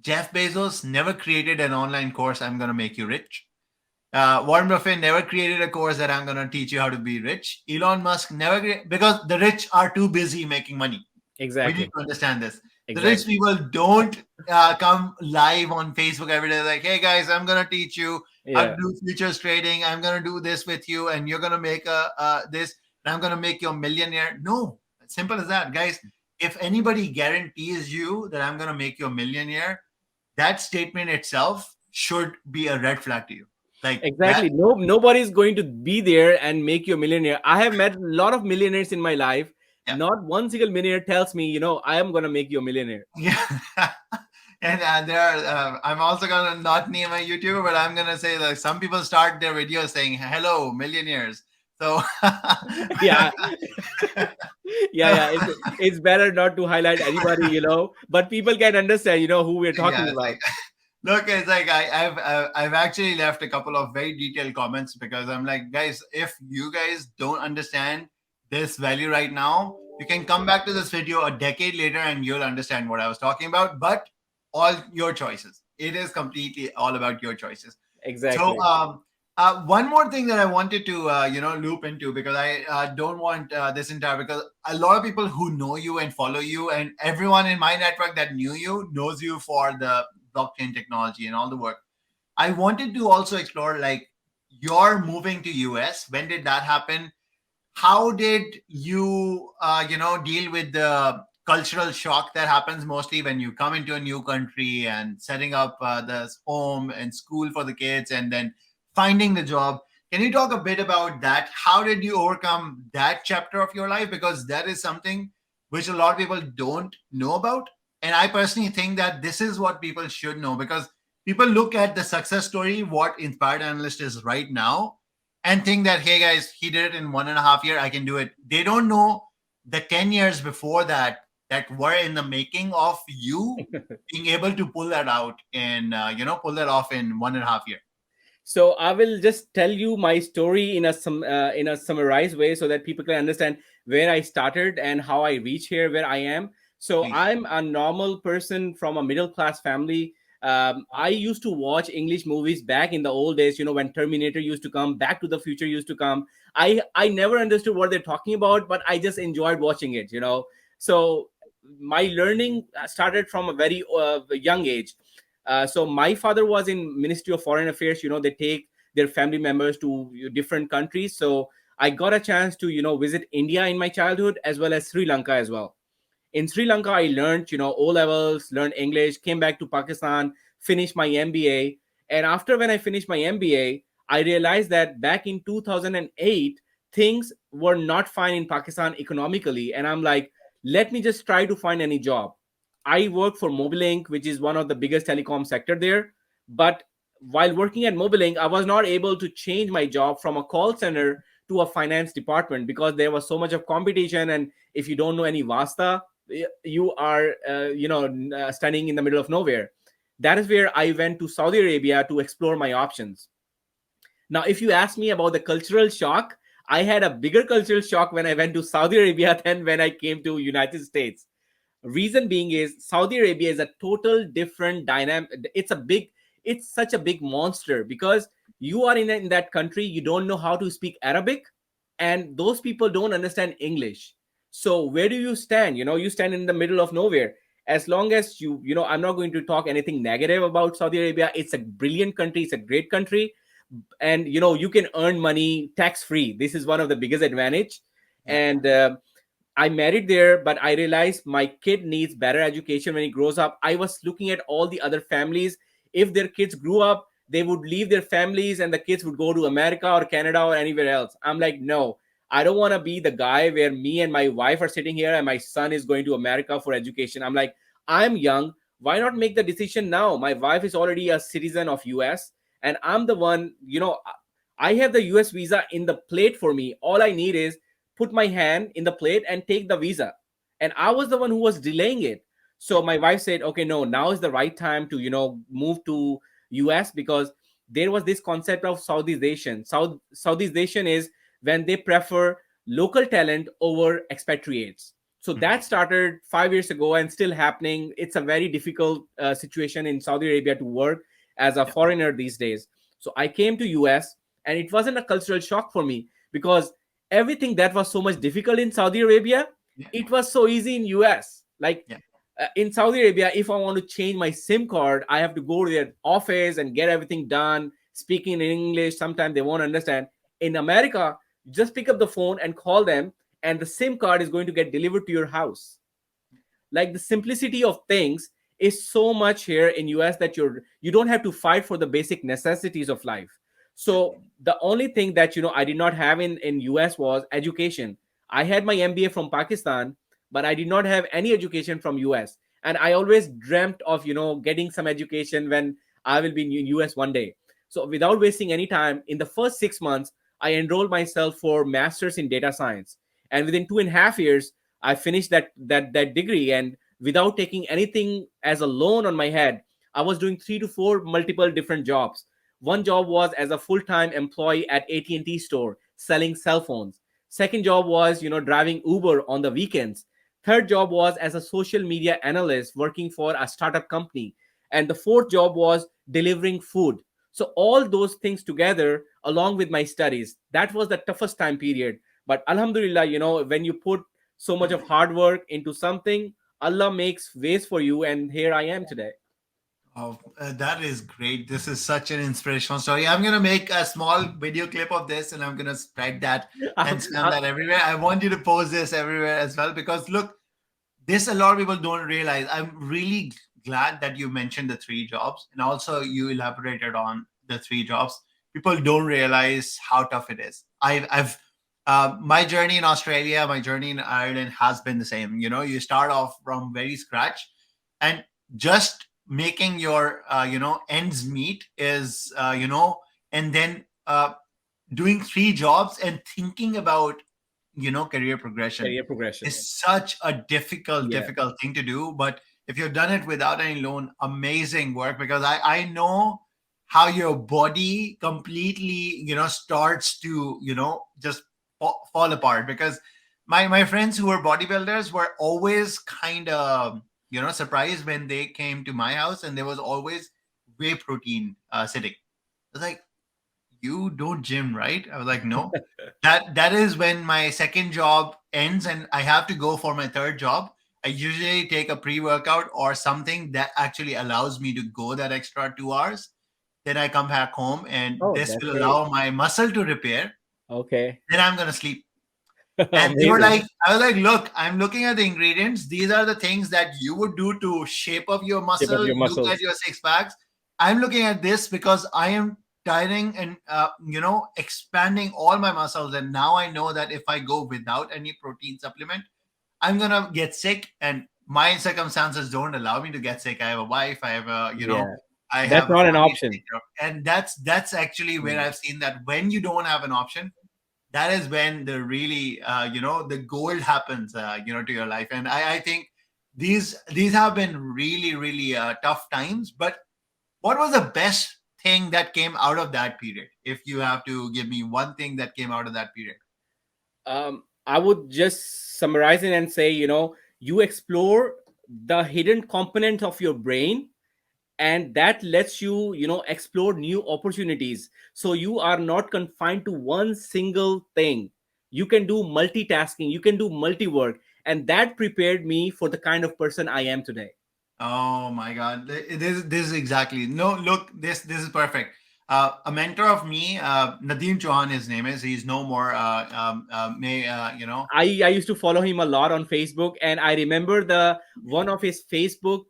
Jeff Bezos never created an online course, I'm going to make you rich. Warren Buffett never created a course that I'm going to teach you how to be rich. Elon Musk never, because the rich are too busy making money. Exactly. We need to understand this. Exactly. The rich people don't come live on Facebook every day like, hey guys, I'm going to teach you how to do futures trading. I'm going to do this with you, and you're going to make this, and I'm going to make you a millionaire. No, it's simple as that, guys. If anybody guarantees you that I'm going to make you a millionaire, that statement itself should be a red flag to you. Like, exactly. Nobody's going to be there and make you a millionaire. I have met a lot of millionaires in my life. Yeah. Not one single millionaire tells me, I am going to make you a millionaire. Yeah. And there are, I'm also going to not name a YouTuber, but I'm going to say that some people start their videos saying, hello, millionaires. So yeah. It's better not to highlight anybody, but people can understand, who we're talking about. Like, look, it's like I've actually left a couple of very detailed comments, because I'm like, guys, if you guys don't understand this value right now, you can come back to this video a decade later and you'll understand what I was talking about. But all your choices. It is completely all about your choices. Exactly. So one more thing that I wanted to loop into, because I don't want this entire, because a lot of people who know you and follow you, and everyone in my network that knew you knows you for the blockchain technology and all the work. I wanted to also explore, like, your moving to US. When did that happen? How did you deal with the cultural shock that happens mostly when you come into a new country and setting up the home and school for the kids, and then finding the job? Can you talk a bit about that? How did you overcome that chapter of your life? Because that is something which a lot of people don't know about. And I personally think that this is what people should know, because people look at the success story, what Inspired Analyst is right now, and think that, hey guys, he did it in 1.5 years, I can do it. They don't know the 10 years before that were in the making of you being able to pull that out and pull that off in 1.5 years. So I will just tell you my story in a summarized way, so that people can understand where I started and how I reached here where I am. So I'm a normal person from a middle class family. I used to watch English movies back in the old days, when Terminator used to come, Back to the Future used to come. I never understood what they're talking about, but I just enjoyed watching it, So my learning started from a very young age. So my father was in Ministry of Foreign Affairs. They take their family members to different countries. So I got a chance to, visit India in my childhood, as well as Sri Lanka as well. In Sri Lanka, I learned, O levels, learned English, came back to Pakistan, finished my MBA. And after when I finished my MBA, I realized that back in 2008, things were not fine in Pakistan economically. And I'm like, let me just try to find any job. I work for Mobilink, which is one of the biggest telecom sector there. But while working at Mobilink, I was not able to change my job from a call center to a finance department, because there was so much of competition. And if you don't know any Vasta, you are, standing in the middle of nowhere. that is where I went to Saudi Arabia to explore my options. Now, if you ask me about the cultural shock, I had a bigger cultural shock when I went to Saudi Arabia than when I came to United States. Reason being is Saudi Arabia is a total different dynamic. It's such a big monster, because you are in that country, you don't know how to speak Arabic, and those people don't understand English. So where do you stand? You stand in the middle of nowhere. As long as I'm not going to talk anything negative about Saudi Arabia. It's a brilliant country, it's a great country, and you can earn money tax free. This is one of the biggest advantage. Yeah. And I married there, but I realized my kid needs better education when he grows up. I was looking at all the other families. If their kids grew up, they would leave their families and the kids would go to America or Canada or anywhere else. I'm like, no, I don't want to be the guy where me and my wife are sitting here and my son is going to America for education. I'm like, I'm young. Why not make the decision now? My wife is already a citizen of US, and I'm the one, I have the US visa in the plate for me. All I need is put my hand in the plate and take the visa. And I was the one who was delaying it. So my wife said, okay, no, now is the right time to, move to US, because there was this concept of Southeization. Southeization is when they prefer local talent over expatriates. So that started 5 years ago and still happening. It's a very difficult situation in Saudi Arabia to work as a foreigner these days. So I came to US, and it wasn't a cultural shock for me, because everything that was so much difficult in Saudi Arabia, it was so easy in US. Like in Saudi Arabia, if I want to change my SIM card, I have to go to their office and get everything done, speaking in English. Sometimes they won't understand. In America, you just pick up the phone and call them, and the SIM card is going to get delivered to your house. Like, the simplicity of things is so much here in US that you don't have to fight for the basic necessities of life. So the only thing that I did not have in US was education. I had my MBA from Pakistan, but I did not have any education from US. And I always dreamt of getting some education when I will be in US one day. So without wasting any time, in the first 6 months, I enrolled myself for masters in data science. And within 2.5 years, I finished that degree. And without taking anything as a loan on my head, I was doing 3 to 4 multiple different jobs. One job was as a full-time employee at AT&T store selling cell phones. Second job was, driving Uber on the weekends. Third job was as a social media analyst working for a startup company. And the fourth job was delivering food. So all those things together, along with my studies, that was the toughest time period. But Alhamdulillah, when you put so much of hard work into something, Allah makes ways for you. And here I am today. Oh, that is great. This is such an inspirational story. I'm going to make a small video clip of this and I'm going to spread that and spam that everywhere. I want you to post this everywhere as well, because look, this a lot of people don't realize. I'm really glad that you mentioned the 3 jobs and also you elaborated on the 3 jobs. People don't realize how tough it is. I've my journey in Australia, my journey in Ireland has been the same. You start off from very scratch, and just making your ends meet is and then doing 3 jobs and thinking about career progression Career progression. is such a difficult Yeah. difficult thing to do. But if you've done it without any loan, amazing work, because I know how your body completely starts to just fall apart. Because my friends who were bodybuilders were always kind of surprised when they came to my house and there was always whey protein sitting. I was like, you don't gym, right? I was like, no. That is when my second job ends and I have to go for my third job. I usually take a pre-workout or something that actually allows me to go that extra 2 hours. Then I come back home and Oh, this that's will great. allow my muscle to repair. Okay. Then I'm gonna sleep. And they were Amazing. like, I was like, look, I'm looking at the ingredients. These are the things that you would do to shape up your Shape up muscle, your look muscles. at your 6 packs. I'm looking at this because I am tiring and expanding all my muscles. And now I know that if I go without any protein supplement, I'm gonna get sick. And my circumstances don't allow me to get sick. I have a wife. I have a Yeah. I That's have a not an family to option. take care of. And that's actually where Mm. I've seen that when you don't have an option, that is when the really the gold happens to your life. And I think these have been really really tough times, but what was the best thing that came out of that period? If you have to give me one thing that came out of that period. I would just summarize it and say, you explore the hidden component of your brain, and that lets you, explore new opportunities. So you are not confined to one single thing. You can do multitasking, you can do multi work, and that prepared me for the kind of person I am today. Oh my God, this is exactly no. Look, this is perfect. A mentor of me, Nadeem Chauhan, his name is. He's no more. May you know? I used to follow him a lot on Facebook, and I remember the one of his Facebook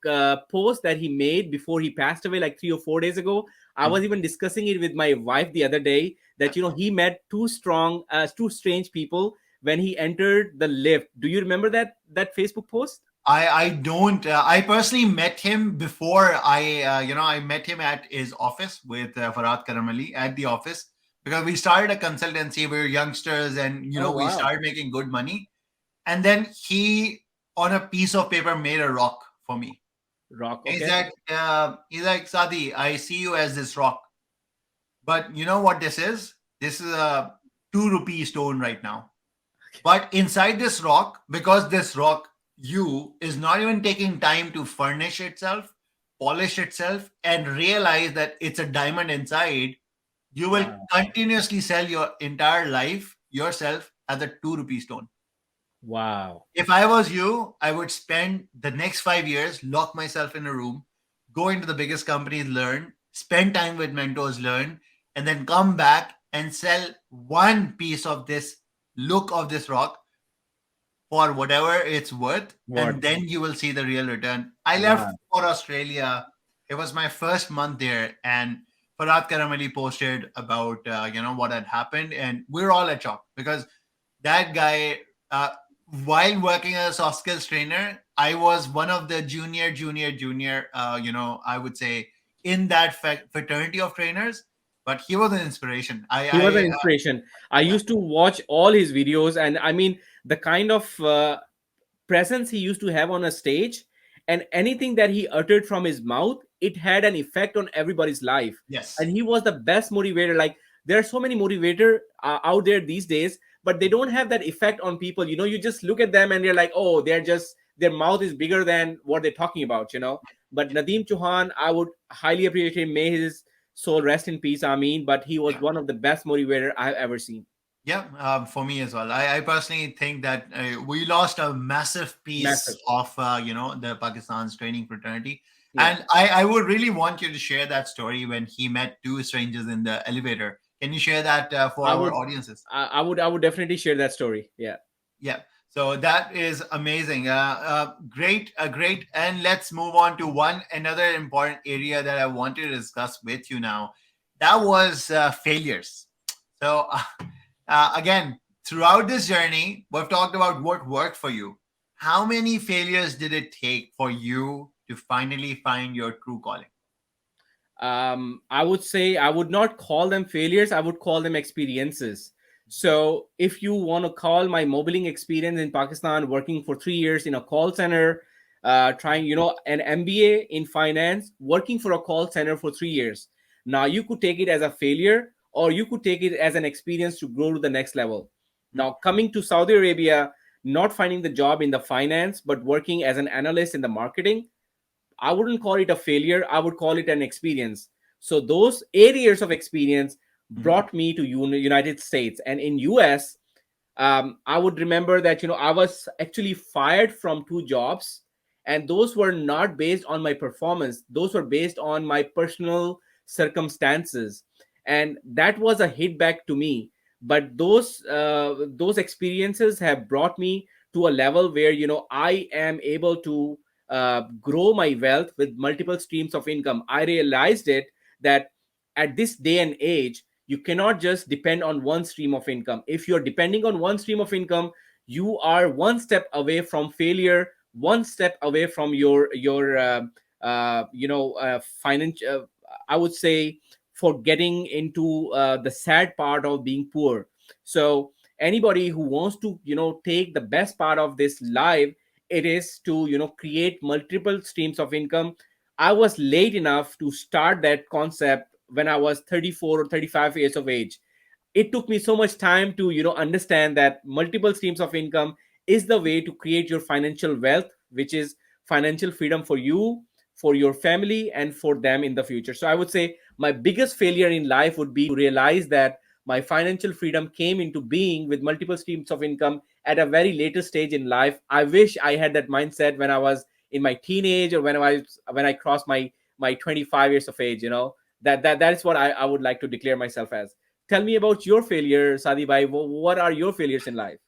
posts that he made before he passed away, like 3 or 4 days ago. I was even discussing it with my wife the other day that he met two strange people when he entered the lift. Do you remember that Facebook post? I don't. I personally met him before. I met him at his office with Farhad Karamali at the office because we started a consultancy. We were youngsters, and Oh we wow, started making good money. And then he, on a piece of paper, made a rock for me. rock. And Okay, he's like, Saadi, I see you as this rock, but you know what this is? This is a 2 rupee stone right now. But inside this rock, because this rock, you is not even taking time to furnish itself, polish itself, and realize that it's a diamond inside, you will wow, continuously sell your entire life yourself as a 2 rupee stone. wow, If I was you, I would spend the next 5 years, lock myself in a room, go into the biggest companies, learn, spend time with mentors, learn, and then come back and sell one piece of this look of this rock for whatever it's worth, what? and then you will see the real return. I left Wow, for Australia. It was my first month there, and Farhad Karamali posted about what had happened, and we are all at shock because that guy, uh, while working as a soft skills trainer, I was one of the junior. I would say in that fraternity of trainers, but he was an inspiration. he was an inspiration. I used to watch all his videos, and I mean the kind of presence he used to have on a stage, and anything that he uttered from his mouth, it had an effect on everybody's life. Yes. And he was the best motivator. Like, there are so many motivator out there these days, but they don't have that effect on people. You just look at them and you're like, oh, they're just, their mouth is bigger than what they're talking about. But Nadeem Chauhan, I would highly appreciate him. May his soul rest in peace, I mean, but he was Yeah. one of the best motivator I've ever seen. Yeah, for me as well. I personally think that we lost a massive piece Massive. of the Pakistan's training fraternity, Yeah. and I would really want you to share that story when he met two strangers in the elevator. Can you share that for I our would audiences? I would definitely share that story. Yeah. Yeah. So that is amazing. Great. And let's move on to one another important area that I wanted to discuss with you now. That was failures. So again, throughout this journey, we've talked about what worked for you. How many failures did it take for you to finally find your true calling? I would say I would not call them failures. I would call them experiences. So if you want to call my mobiling experience in Pakistan, working for 3 years in a call center, trying, an MBA in finance, working for a call center for 3 years. Now you could take it as a failure, or you could take it as an experience to grow to the next level. Now coming to Saudi Arabia, not finding the job in the finance, but working as an analyst in the marketing, I wouldn't call it a failure. I would call it an experience. So those 8 years of experience Mhm. brought me to United States, and in US, I would remember that I was actually fired from 2 jobs, and those were not based on my performance. Those were based on my personal circumstances, and that was a hit back to me. But those experiences have brought me to a level where I am able to grow my wealth with multiple streams of income. I realized it that at this day and age, you cannot just depend on one stream of income. If you're depending on one stream of income, you are one step away from failure, one step away from your financial, I would say, for getting into the sad part of being poor. So anybody who wants to take the best part of this life, it is to create multiple streams of income. I was late enough to start that concept when I was 34 or 35 years of age. It took me so much time to understand that multiple streams of income is the way to create your financial wealth, which is financial freedom for you, for your family, and for them in the future. So I would say my biggest failure in life would be to realize that my financial freedom came into being with multiple streams of income at a very later stage in life. I wish I had that mindset when I was in my teenage, or when I crossed my 25 years of age. That is what I would like to declare myself as. Tell me about your failure, Saadi Bhai. What are your failures in life?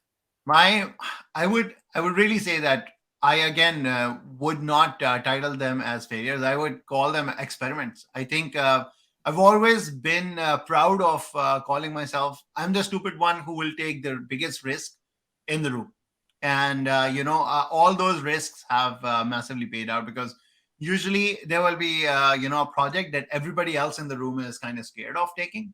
My, I would really say that I again would not title them as failures. I would call them experiments. I think I've always been proud of calling myself, I'm the stupid one who will take the biggest risk in the room. And all those risks have massively paid out, because usually there will be a project that everybody else in the room is kind of scared of taking,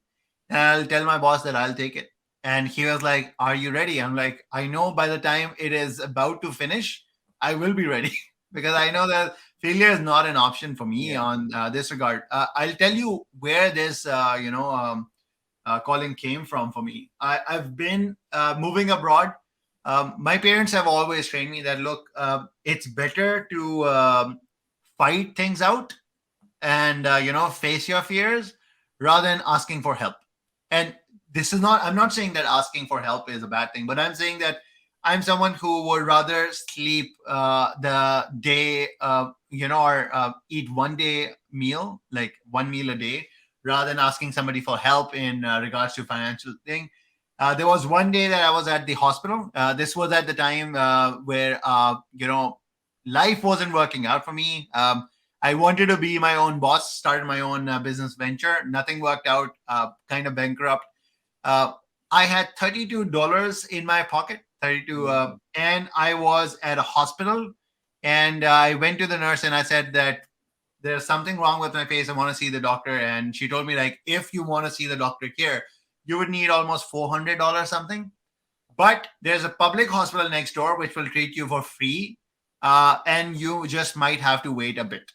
and I'll tell my boss that I'll take it. And he was like, "Are you ready?" I'm like, "I know by the time it is about to finish, I will be ready." Because I know that failure is not an option for me Yeah. on this regard. I'll tell you where this, calling came from for me. I've been moving abroad. My parents have always trained me that, look, it's better to fight things out and face your fears rather than asking for help. And this is not, I'm not saying that asking for help is a bad thing, but I'm saying that I'm someone who would rather sleep the day, or eat one day meal, like one meal a day, rather than asking somebody for help in regards to financial thing. There was one day that I was at the hospital. This was at the time where life wasn't working out for me. I wanted to be my own boss, started my own business venture. Nothing worked out, kind of bankrupt. Uh, I had $32 in my pocket, 32, Mhm. and I was at a hospital. And I went to the nurse and I said that there's something wrong with my face. I want to see the doctor. And she told me, like, if you want to see the doctor here, you would need almost $400 something. But there's a public hospital next door which will treat you for free. And you just might have to wait a bit.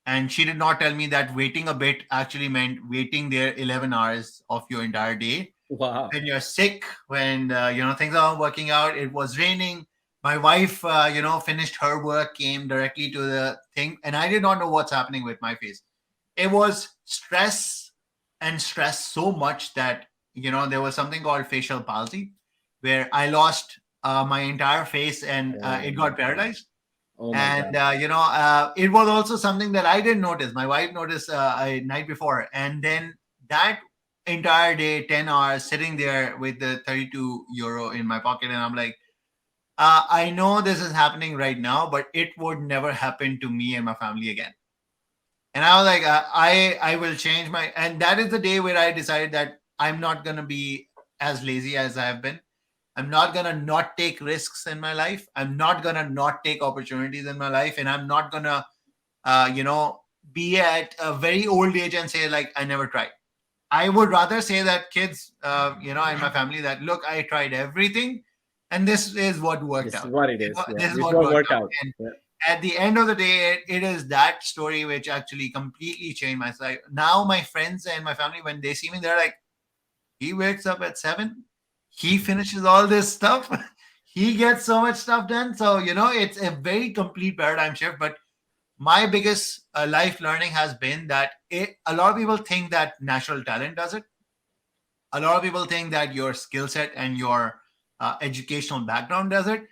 And she did not tell me that waiting a bit actually meant waiting there 11 hours of your entire day. Wow. When you're sick, when things aren't working out, it was raining. My wife, finished her work, came directly to the thing, and I did not know what's happening with my face. It was stress, and stress so much that there was something called facial palsy, where I lost my entire face, and Oh it my got God. paralyzed. Oh my And God. it was also something that I didn't notice. My wife noticed a night before, and then that entire day, 10 hours sitting there with the 32 euro in my pocket, and I'm like, I know this is happening right now, but it would never happen to me and my family again. And I was like, I will change my. And that is the day where I decided that I'm not gonna be as lazy as I have been. I'm not gonna not take risks in my life. I'm not gonna not take opportunities in my life, and I'm not gonna, uh, you know, be at a very old age and say like I never tried. I would rather say that kids, in my family, that look, I tried everything, and this is what worked This is out. what it is. Yeah. This is This is what what worked worked out. out. And Yeah. at the end of the day, it is that story which actually completely changed my life. Now, my friends and my family, when they see me, they're like, he wakes up at 7, he finishes all this stuff, he gets so much stuff done. So, it's a very complete paradigm shift. But my biggest life learning has been that a lot of people think that natural talent does it. A lot of people think that your skill set and your educational background does it.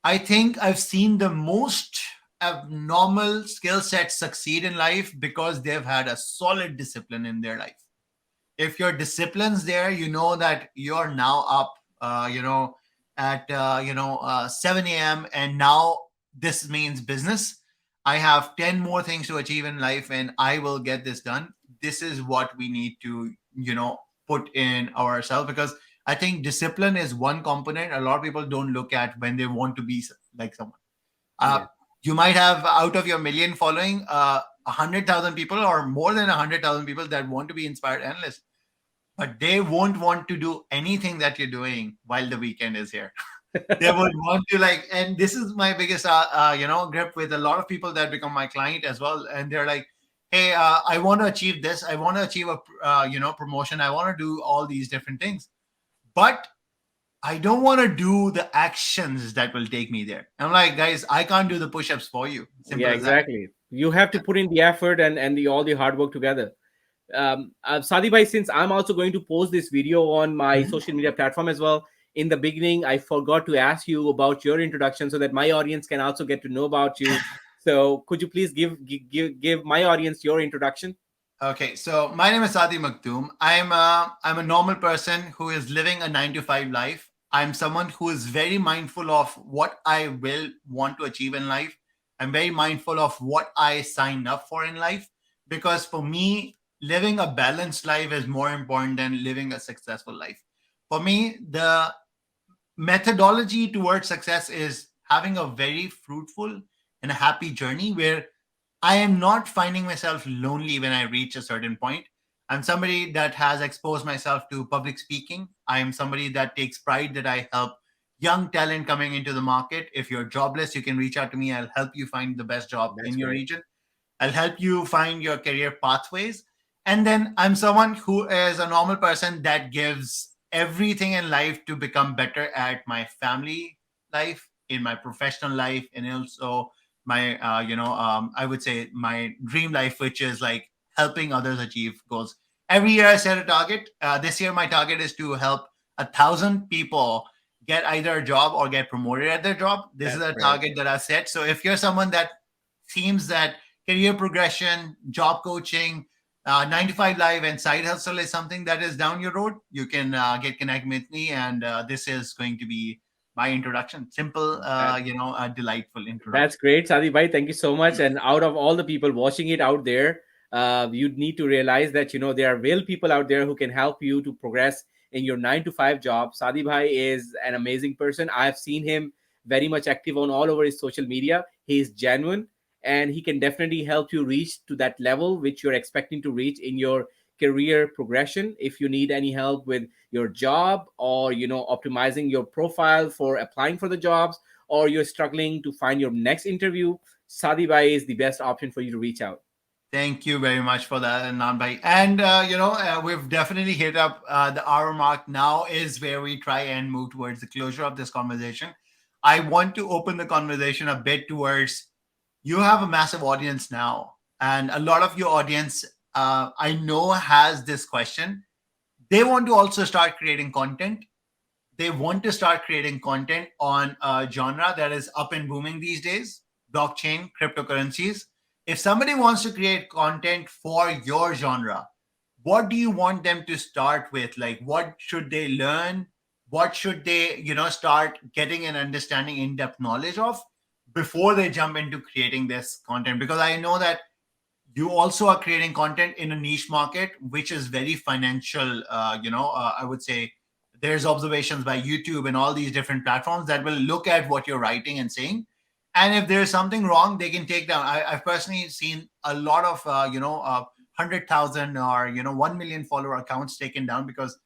I think I've seen the most abnormal skill sets succeed in life because they've had a solid discipline in their life. If your discipline's there, you know that you're now up, at 7 a.m. and now this means business. I have 10 more things to achieve in life and I will get this done. This is what we need to, put in ourselves, because I think discipline is one component a lot of people don't look at when they want to be like someone. Uh, Yeah. you might have out of your million following 100,000 people or more than 100,000 people that want to be inspired analysts, but they won't want to do anything that you're doing while the weekend is here. They would want to like, and this is my biggest grip with a lot of people that become my client as well, and they're like, hey, I want to achieve this, I want to achieve a promotion, I want to do all these different things, but I don't want to do the actions that will take me there. I'm like, guys, I can't do the push-ups for you, Yeah, simple as that. exactly. You have to put in the effort and the all the hard work together. Saadi Bhai, since I'm also going to post this video on my Mhm. social media platform as well, in the beginning, I forgot to ask you about your introduction so that my audience can also get to know about you. So, could you please give my audience your introduction? Okay, so my name is Saadi.makhdoom. I'm a normal person who is living a 9 to 5 life. I'm someone who is very mindful of what I will want to achieve in life. I'm very mindful of what I signed up for in life, because for me, living a balanced life is more important than living a successful life. For me, the methodology towards success is having a very fruitful and a happy journey where I am not finding myself lonely when I reach a certain point. I'm somebody that has exposed myself to public speaking. I am somebody that takes pride that I help young talent coming into the market. If you're jobless, you can reach out to me. I'll help you find the best job That's in your great. region. I'll help you find your career pathways. And then I'm someone who is a normal person that gives everything in life to become better at my family life, in my professional life, and also my, I would say my dream life, which is like helping others achieve goals. Every year I set a target. This year, my target is to help 1,000 people get either a job or get promoted at their job. This is That's a great. target that I set. So if you're someone that seems that career progression, job coaching, 9 to 5 live, and side hustle is something that is down your road, you can get connected with me. And this is going to be my introduction. Simple, a delightful That's introduction. great, Sadi Bhai. Thank you so much. And out of all the people watching it out there, you need to realize that there are real people out there who can help you to progress in your 9 to 5 job. Sadi Bhai is an amazing person. I have seen him very much active on all over his social media. He is genuine, and he can definitely help you reach to that level which you're expecting to reach in your career progression. If you need any help with your job, or optimizing your profile for applying for the jobs, or you're struggling to find your next interview, Saadi Bhai is the best option for you to reach out. Thank you very much for that, Anand bhai. And we've definitely hit up the hour mark. Now is where we try and move towards the closure of this conversation. I want to open the conversation a bit towards, you have a massive audience now, and a lot of your audience, I know, has this question. They want to also start creating content. They want to start creating content on a genre that is up and booming these days: blockchain, cryptocurrencies. If somebody wants to create content for your genre, what do you want them to start with? Like, what should they learn? What should they, start getting an understanding, in-depth knowledge of before they jump into creating this content? Because I know that you also are creating content in a niche market which is very financial. I would say there's observations by YouTube and all these different platforms that will look at what you're writing and saying, and if there's something wrong, they can take down. I've personally seen a lot of 100,000 or 1 million follower accounts taken down because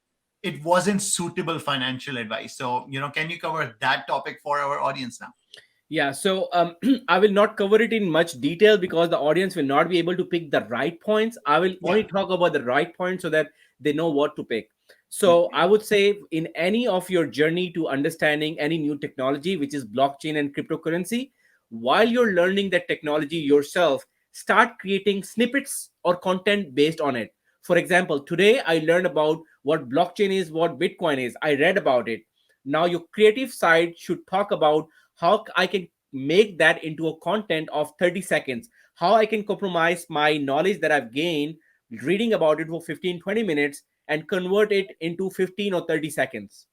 it wasn't suitable financial advice. So can you cover that topic for our audience now? Yeah, so I will not cover it in much detail because the audience will not be able to pick the right points. I will Yeah, only talk about the right points so that they know what to pick. yeah, So I would say, in any of your journey to understanding any new technology, which is blockchain and cryptocurrency, while you're learning that technology yourself, start creating snippets or content based on it. For example, today I learned about what blockchain is, what Bitcoin is. I read about it. Now your creative side should talk about how I can make that into a content of 30 seconds, how I can compromise my knowledge that I've gained reading about it for 15-20 minutes and convert it into 15 or 30 seconds.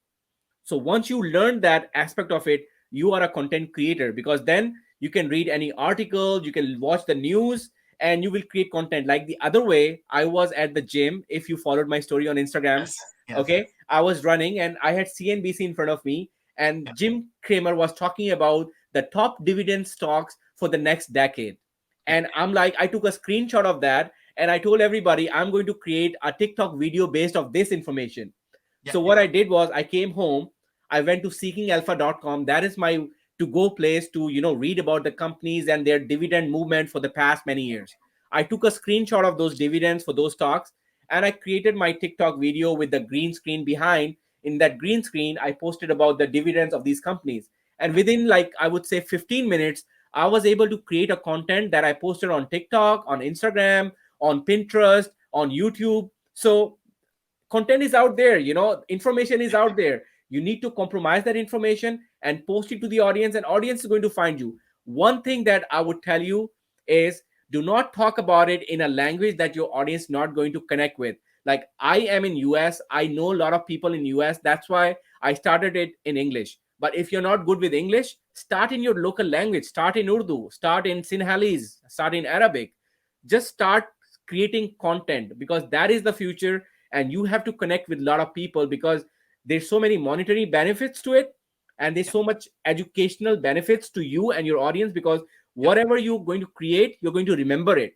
So once you learn that aspect of it, you are a content creator, because then you can read any article, you can watch the news, and you will create content. Like the other way, I was at the gym. If you followed my story on Instagram, yes, yes, okay, I was running and I had CNBC in front of me, and yeah, Jim Cramer was talking about the top dividend stocks for the next decade. yeah, And I'm like, I took a screenshot of that and I told everybody I'm going to create a TikTok video based of this information. yeah, So yeah, what I did was I came home, I went to seekingalpha.com. That is my to go place to, read about the companies and their dividend movement for the past many years. I took a screenshot of those dividends for those stocks, and I created my TikTok video with the green screen behind. In that green screen, I posted about the dividends of these companies. And within, like, I would say 15 minutes, I was able to create a content that I posted on TikTok, on Instagram, on Pinterest, on YouTube. So content is out there, information is out there. You need to compromise that information and post it to the audience, and audience is going to find you. One thing that I would tell you is, do not talk about it in a language that your audience not going to connect with. Like, I am in US, I know a lot of people in US, that's why I started it in English. But if you're not good with English, start in your local language, start in Urdu, start in Sinhalese, start in Arabic. Just start creating content, because that is the future. And you have to connect with a lot of people, because there's so many monetary benefits to it, and there's so much educational benefits to you and your audience, because Yep. whatever you're going to create, you're going to remember it,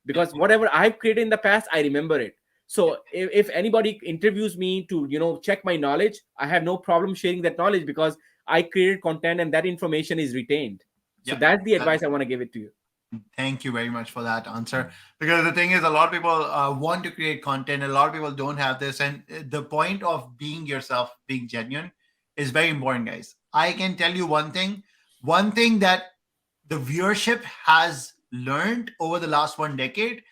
because whatever I've created in the past, I remember it. So if anybody interviews me to check my knowledge, I have no problem sharing that knowledge, because I created content and that information is retained. So Yep. that's the advice I want to give it to you. Thank you very much for that answer. Because the thing is, a lot of people want to create content. A lot of people don't have this. And the point of being yourself, being genuine, is very important, guys. I can tell you one thing that the viewership has learned over the last 1 decade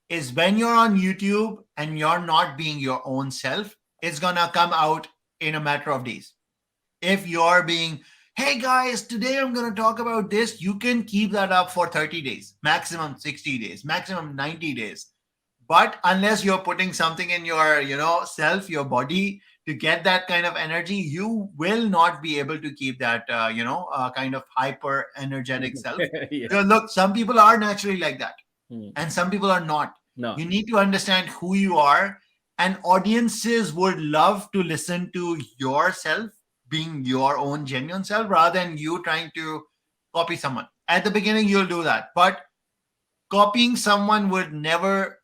is, when you're on YouTube and you're not being your own self, it's going to come out in a matter of days. If you're being, hey guys, today I'm going to talk about this, you can keep that up for 30 days, maximum 60 days, maximum 90 days. But unless you're putting something in your, self, your body, to get that kind of energy, you will not be able to keep that, kind of hyper energetic self. Yeah. Because look, some people are naturally like that, Hmm. and some people are not. No. You need to understand who you are, and audiences would love to listen to yourself, being your own genuine self, rather than you trying to copy someone. At the beginning, you'll do that, but copying someone would never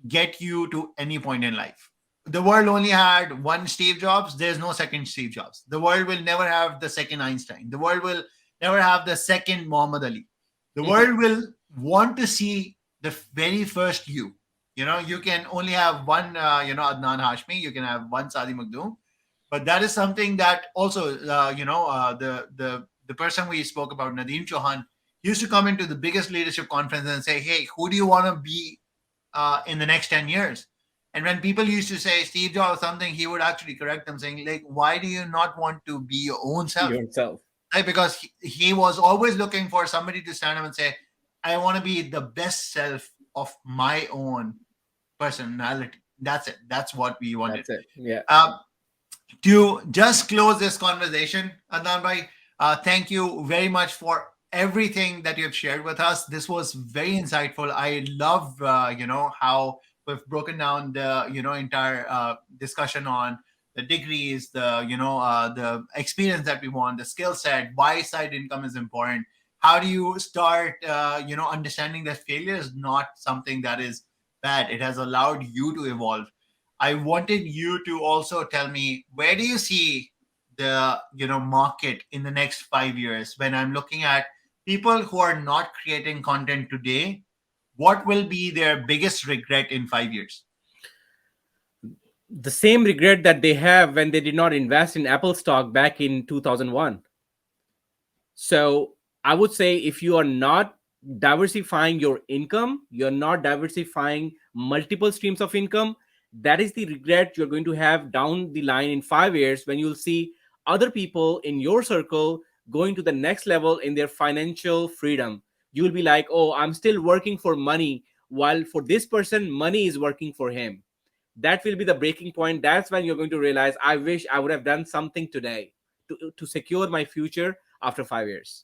get you to any point in life. The world only had one Steve Jobs. There's no second Steve Jobs. The world will never have the second Einstein. The world will never have the second Muhammad Ali. The world will want to see the very first you. You can only have one, Adnan Hashmi. You can have one Saadi.makhdoom. But that is something that also, the person we spoke about, Nadeem Chauhan, used to come into the biggest leadership conference and say, hey, who do you want to be in the next 10 years? And when people used to say Steve Jobs or something, he would actually correct them, saying, like, why do you not want to be your own self? Yourself. Right? Because he was always looking for somebody to stand up and say, I want to be the best self of my own personality. That's it. That's what we wanted. That's it. Yeah. To just close this conversation, Adnan Bhai, thank you very much for everything that you have shared with us. This was very insightful. I love, how we've broken down the, entire discussion on the degrees, the experience that we want, the skill set, why side income is important. How do you start, understanding that failure is not something that is bad. It has allowed you to evolve. I wanted you to also tell me, where do you see the market in the next 5 years? When I'm looking at people who are not creating content today, what will be their biggest regret in 5 years? The same regret that they have when they did not invest in Apple stock back in 2001. So I would say, if you are not diversifying your income, you're not diversifying multiple streams of income, that is the regret you're going to have down the line in 5 years, when you'll see other people in your circle going to the next level in their financial freedom. You will be like, oh, I'm still working for money, while for this person, money is working for him. That will be the breaking point. That's when you're going to realize, I wish I would have done something today to secure my future after 5 years.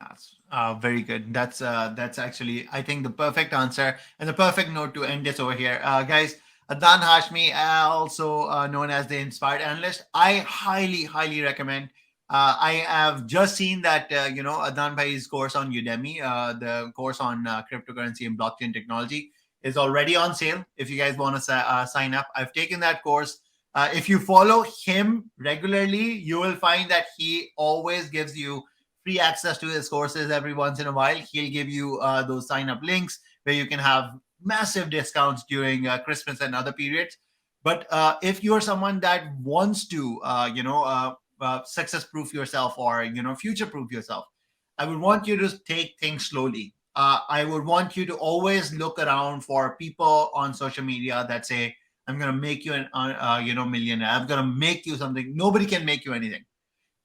That's very good. That's actually, I think, the perfect answer and the perfect note to end this over here, guys. Adnan Hashmi, also known as the Inspired Analyst, I highly, highly recommend. I have just seen that Adnan Bhai's course on Udemy, the course on cryptocurrency and blockchain technology, is already on sale. If you guys want to sign up, I've taken that course. If you follow him regularly, you will find that he always gives you free access to his courses every once in a while. He'll give you those sign up links where you can have massive discounts during Christmas and other periods. But if you're someone that wants to, success proof yourself or, future proof yourself, I would want you to take things slowly. I would want you to always look around for people on social media that say, I'm going to make you an, millionaire. I'm going to make you something. Nobody can make you anything.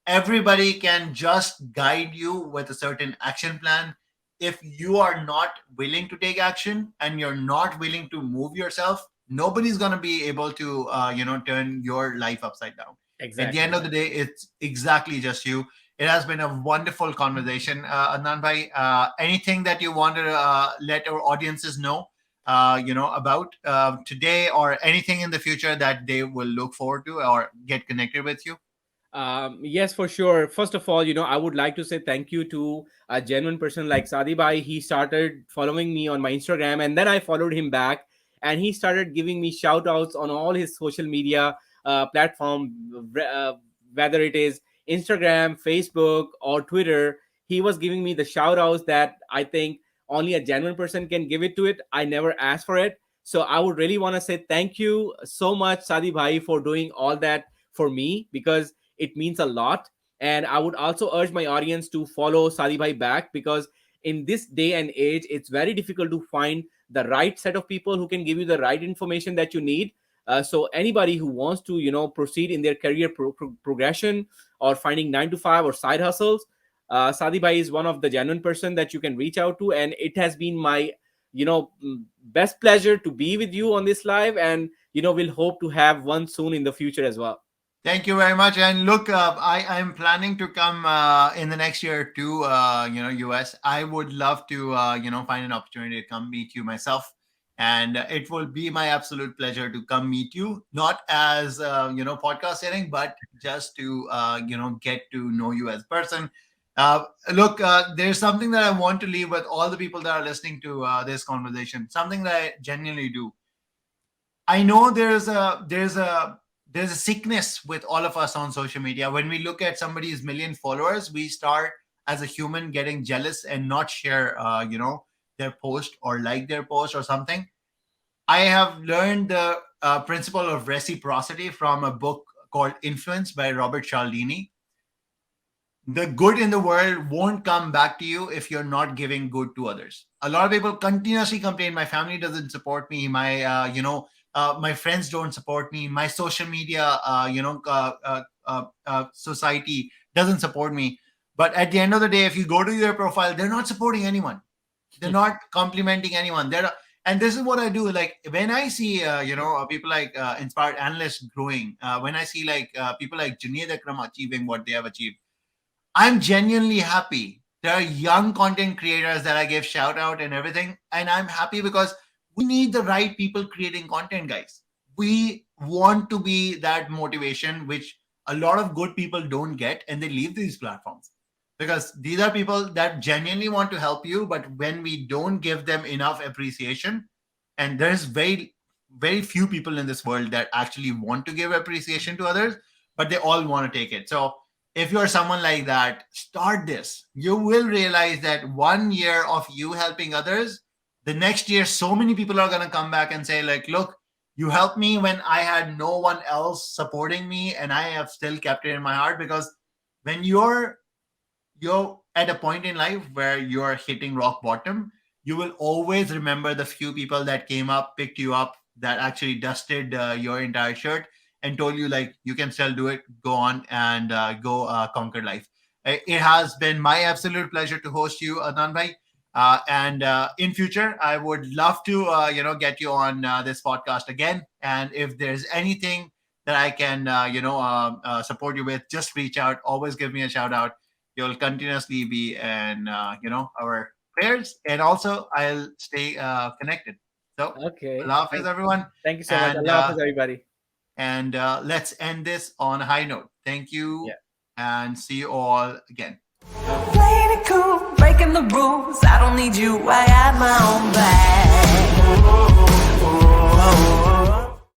Everybody can just guide you with a certain action plan. If you are not willing to take action and you're not willing to move yourself, nobody's going to be able to, turn your life upside down. At the Exactly. end of the day, it's exactly just you. It has been a wonderful conversation, Adnan Bhai. Anything that you want to let our audiences know, about today, or anything in the future that they will look forward to or get connected with you? Yes, for sure. First of all, I would like to say thank you to a genuine person like Saadi Bhai. He started following me on my Instagram, and then I followed him back, and he started giving me shout outs on all his social media platform, whether it is Instagram, Facebook, or Twitter. He was giving me the shout outs that I think only a genuine person can give it to it. I never asked for it. So I would really want to say thank you so much, Saadi Bhai, for doing all that for me, because it means a lot. And I would also urge my audience to follow Saadi Bhai back, because in this day and age, it's very difficult to find the right set of people who can give you the right information that you need. So anybody who wants to, proceed in their career progression, or finding 9 to 5 or side hustles, Saadi Bhai is one of the genuine person that you can reach out to. And it has been my, best pleasure to be with you on this live. And, we'll hope to have one soon in the future as well. Thank you very much. And look, I'm planning to come in the next year to US. I would love to find an opportunity to come meet you myself, and it will be my absolute pleasure to come meet you. Not as podcast setting, but just to get to know you as a person. Look, there's something that I want to leave with all the people that are listening to this conversation. Something that I genuinely do. I know there's a sickness with all of us on social media. When we look at somebody's million followers, we start as a human getting jealous and not share, their post or like their post or something. I have learned the principle of reciprocity from a book called Influence by Robert Cialdini. The good in the world won't come back to you if you're not giving good to others. A lot of people continuously complain, my family doesn't support me, my friends don't support me, my social media society doesn't support me. But at the end of the day, if you go to their profile, they're not supporting anyone, they're not complimenting anyone. And this is what I do. Like when I see people like inspired analysts growing, when I see like people like Junaid Akram achieving what they have achieved, I'm genuinely happy. There are young content creators that I give shout out and everything. And I'm happy because we need the right people creating content, guys. We want to be that motivation, which a lot of good people don't get, and they leave these platforms because these are people that genuinely want to help you. But when we don't give them enough appreciation, and there's very, very few people in this world that actually want to give appreciation to others, but they all want to take it. So if you're someone like that, start this. You will realize that 1 year of you helping others, the next year, so many people are going to come back and say, like, look, you helped me when I had no one else supporting me, and I have still kept it in my heart. Because when you're at a point in life where you're hitting rock bottom, you will always remember the few people that came up, picked you up, that actually dusted your entire shirt and told you, like, you can still do it, go on and go conquer life. It has been my absolute pleasure to host you, Adnan Bhai. And in future, I would love to, get you on this podcast again. And if there's anything that I can, support you with, just reach out. Always give me a shout out. You'll continuously be in, our prayers, and also I'll stay connected. So, Okay. Allah Hafiz, everyone. Thank you so much. And, Allah Hafiz, everybody. And let's end this on a high note. Thank you, Yeah. and see you all again. Playing it cool, breaking the rules. I don't need you, I got my own bag.